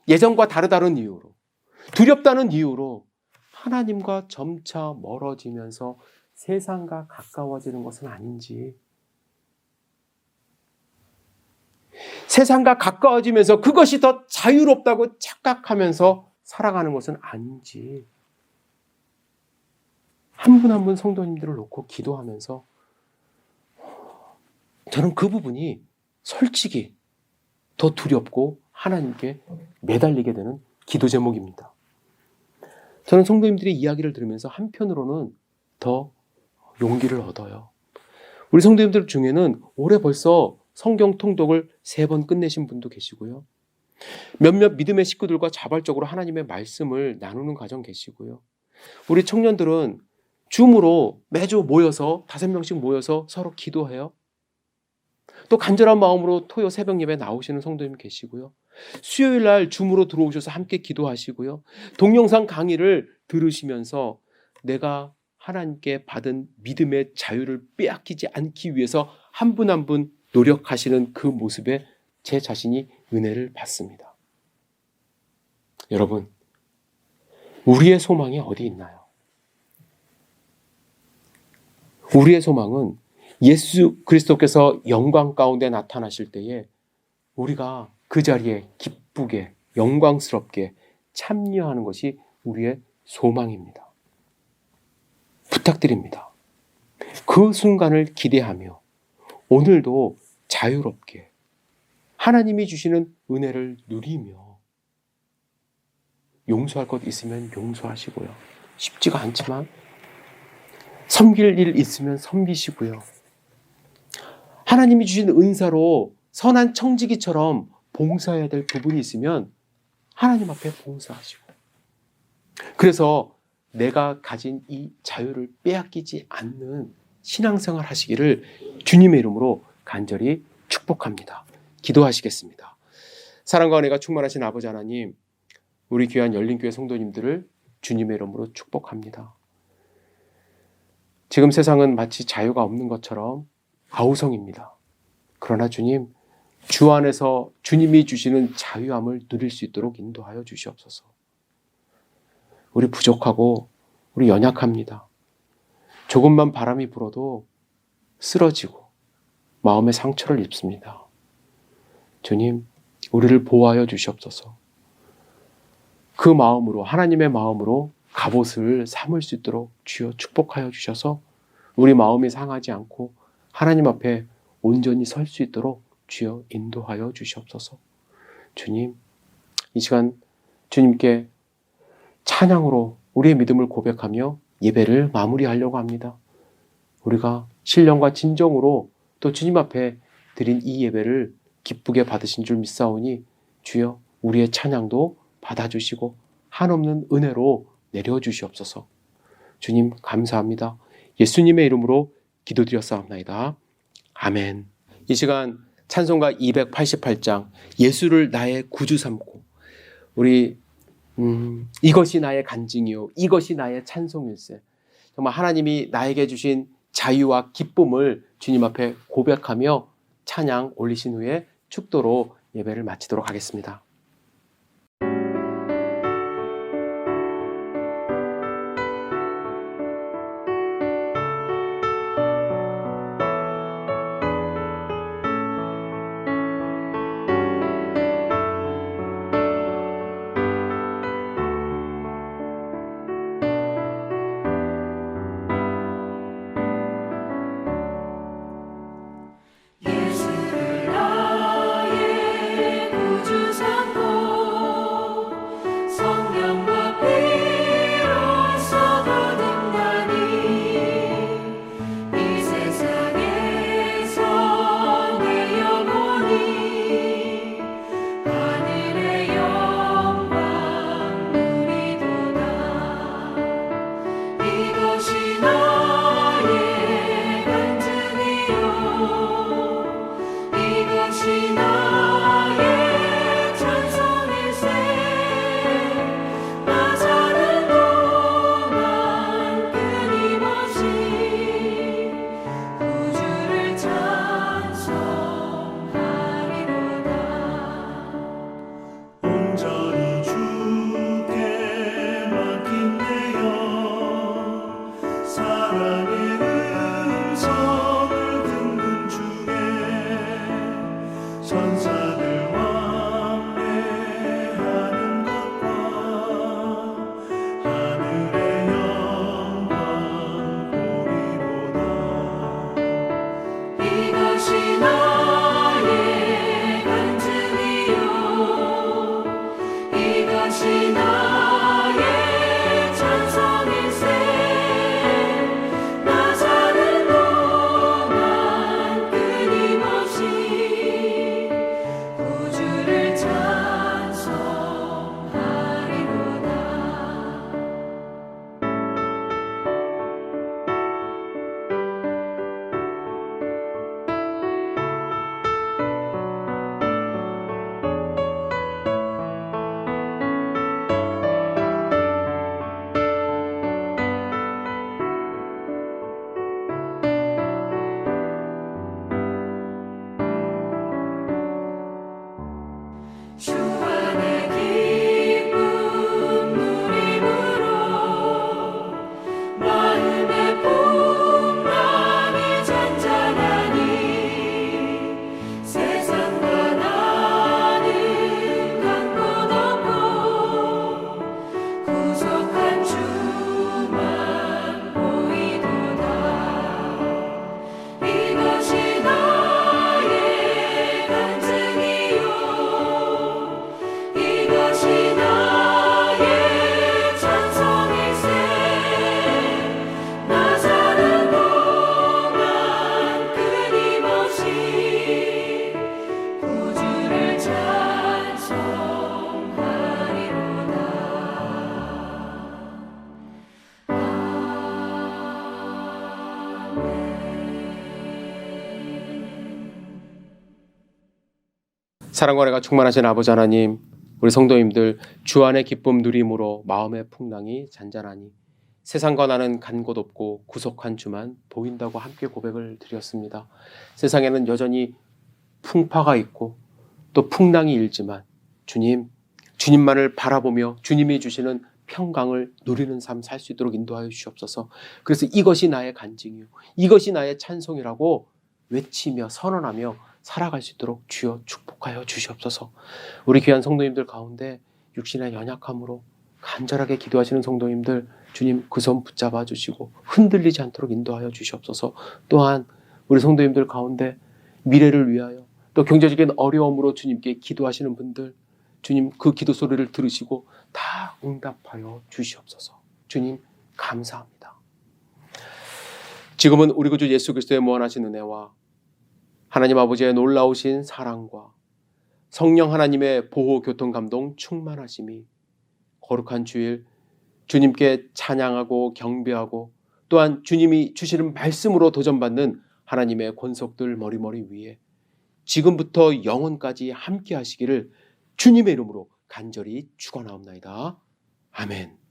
예전과 다르다는 이유로, 두렵다는 이유로 하나님과 점차 멀어지면서 세상과 가까워지는 것은 아닌지, 세상과 가까워지면서 그것이 더 자유롭다고 착각하면서 살아가는 것은 아닌지, 한 분 한 분 성도님들을 놓고 기도하면서 저는 그 부분이 솔직히 더 두렵고 하나님께 매달리게 되는 기도 제목입니다. 저는 성도님들의 이야기를 들으면서 한편으로는 더 용기를 얻어요. 우리 성도님들 중에는 올해 벌써 성경 통독을 3번 끝내신 분도 계시고요. 몇몇 믿음의 식구들과 자발적으로 하나님의 말씀을 나누는 가정 계시고요. 우리 청년들은 줌으로 매주 모여서 5명씩 모여서 서로 기도해요. 또 간절한 마음으로 토요 새벽 예배 나오시는 성도님 계시고요. 수요일 날 줌으로 들어오셔서 함께 기도하시고요. 동영상 강의를 들으시면서 내가 하나님께 받은 믿음의 자유를 빼앗기지 않기 위해서 한 분 한 분 노력하시는 그 모습에 제 자신이 은혜를 받습니다. 여러분, 우리의 소망이 어디 있나요? 우리의 소망은 예수 그리스도께서 영광 가운데 나타나실 때에 우리가 그 자리에 기쁘게 영광스럽게 참여하는 것이 우리의 소망입니다. 부탁드립니다. 그 순간을 기대하며 오늘도 자유롭게 하나님이 주시는 은혜를 누리며 용서할 것 있으면 용서하시고요. 쉽지가 않지만 섬길 일 있으면 섬기시고요. 하나님이 주신 은사로 선한 청지기처럼 봉사해야 될 부분이 있으면 하나님 앞에 봉사하시고, 그래서 내가 가진 이 자유를 빼앗기지 않는 신앙생활 하시기를 주님의 이름으로 간절히 축복합니다. 기도하시겠습니다. 사랑과 은혜가 충만하신 아버지 하나님, 우리 귀한 열린교회 성도님들을 주님의 이름으로 축복합니다. 지금 세상은 마치 자유가 없는 것처럼 아우성입니다. 그러나 주님, 주 안에서 주님이 주시는 자유함을 누릴 수 있도록 인도하여 주시옵소서. 우리 부족하고 우리 연약합니다. 조금만 바람이 불어도 쓰러지고 마음의 상처를 입습니다. 주님, 우리를 보호하여 주시옵소서. 그 마음으로, 하나님의 마음으로 갑옷을 삼을 수 있도록 주여 축복하여 주셔서 우리 마음이 상하지 않고 하나님 앞에 온전히 설 수 있도록 주여 인도하여 주시옵소서. 주님, 이 시간 주님께 찬양으로 우리의 믿음을 고백하며 예배를 마무리하려고 합니다. 우리가 신령과 진정으로 또 주님 앞에 드린 이 예배를 기쁘게 받으신 줄 믿사오니 주여 우리의 찬양도 받아주시고 한없는 은혜로 내려주시옵소서. 주님 감사합니다. 예수님의 이름으로 기도드렸사옵나이다. 아멘. 이 시간 찬송가 288장 예수를 나의 구주 삼고, 우리 이것이 나의 간증이요 이것이 나의 찬송일세, 정말 하나님이 나에게 주신 자유와 기쁨을 주님 앞에 고백하며 찬양 올리신 후에 축도로 예배를 마치도록 하겠습니다. 사랑과 은혜가 충만하신 아버지 하나님, 우리 성도님들 주 안의 기쁨 누림으로 마음의 풍랑이 잔잔하니 세상과 나는 간 곳 없고 구속한 주만 보인다고 함께 고백을 드렸습니다. 세상에는 여전히 풍파가 있고 또 풍랑이 일지만 주님만을 바라보며 주님이 주시는 평강을 누리는 삶 살 수 있도록 인도하여 주시옵소서. 그래서 이것이 나의 간증이요, 이것이 나의 찬송이라고 외치며 선언하며 살아갈 수 있도록 주여 축복하여 주시옵소서. 우리 귀한 성도님들 가운데 육신의 연약함으로 간절하게 기도하시는 성도님들, 주님 그 손 붙잡아 주시고 흔들리지 않도록 인도하여 주시옵소서. 또한 우리 성도님들 가운데 미래를 위하여 또 경제적인 어려움으로 주님께 기도하시는 분들, 주님 그 기도 소리를 들으시고 다 응답하여 주시옵소서. 주님 감사합니다. 지금은 우리 구주 예수 그리스도의 무한하신 은혜와 하나님 아버지의 놀라우신 사랑과 성령 하나님의 보호 교통 감동 충만하심이 거룩한 주일 주님께 찬양하고 경배하고 또한 주님이 주시는 말씀으로 도전받는 하나님의 권속들 머리머리 위에 지금부터 영원까지 함께 하시기를 주님의 이름으로 간절히 축원하옵나이다. 아멘.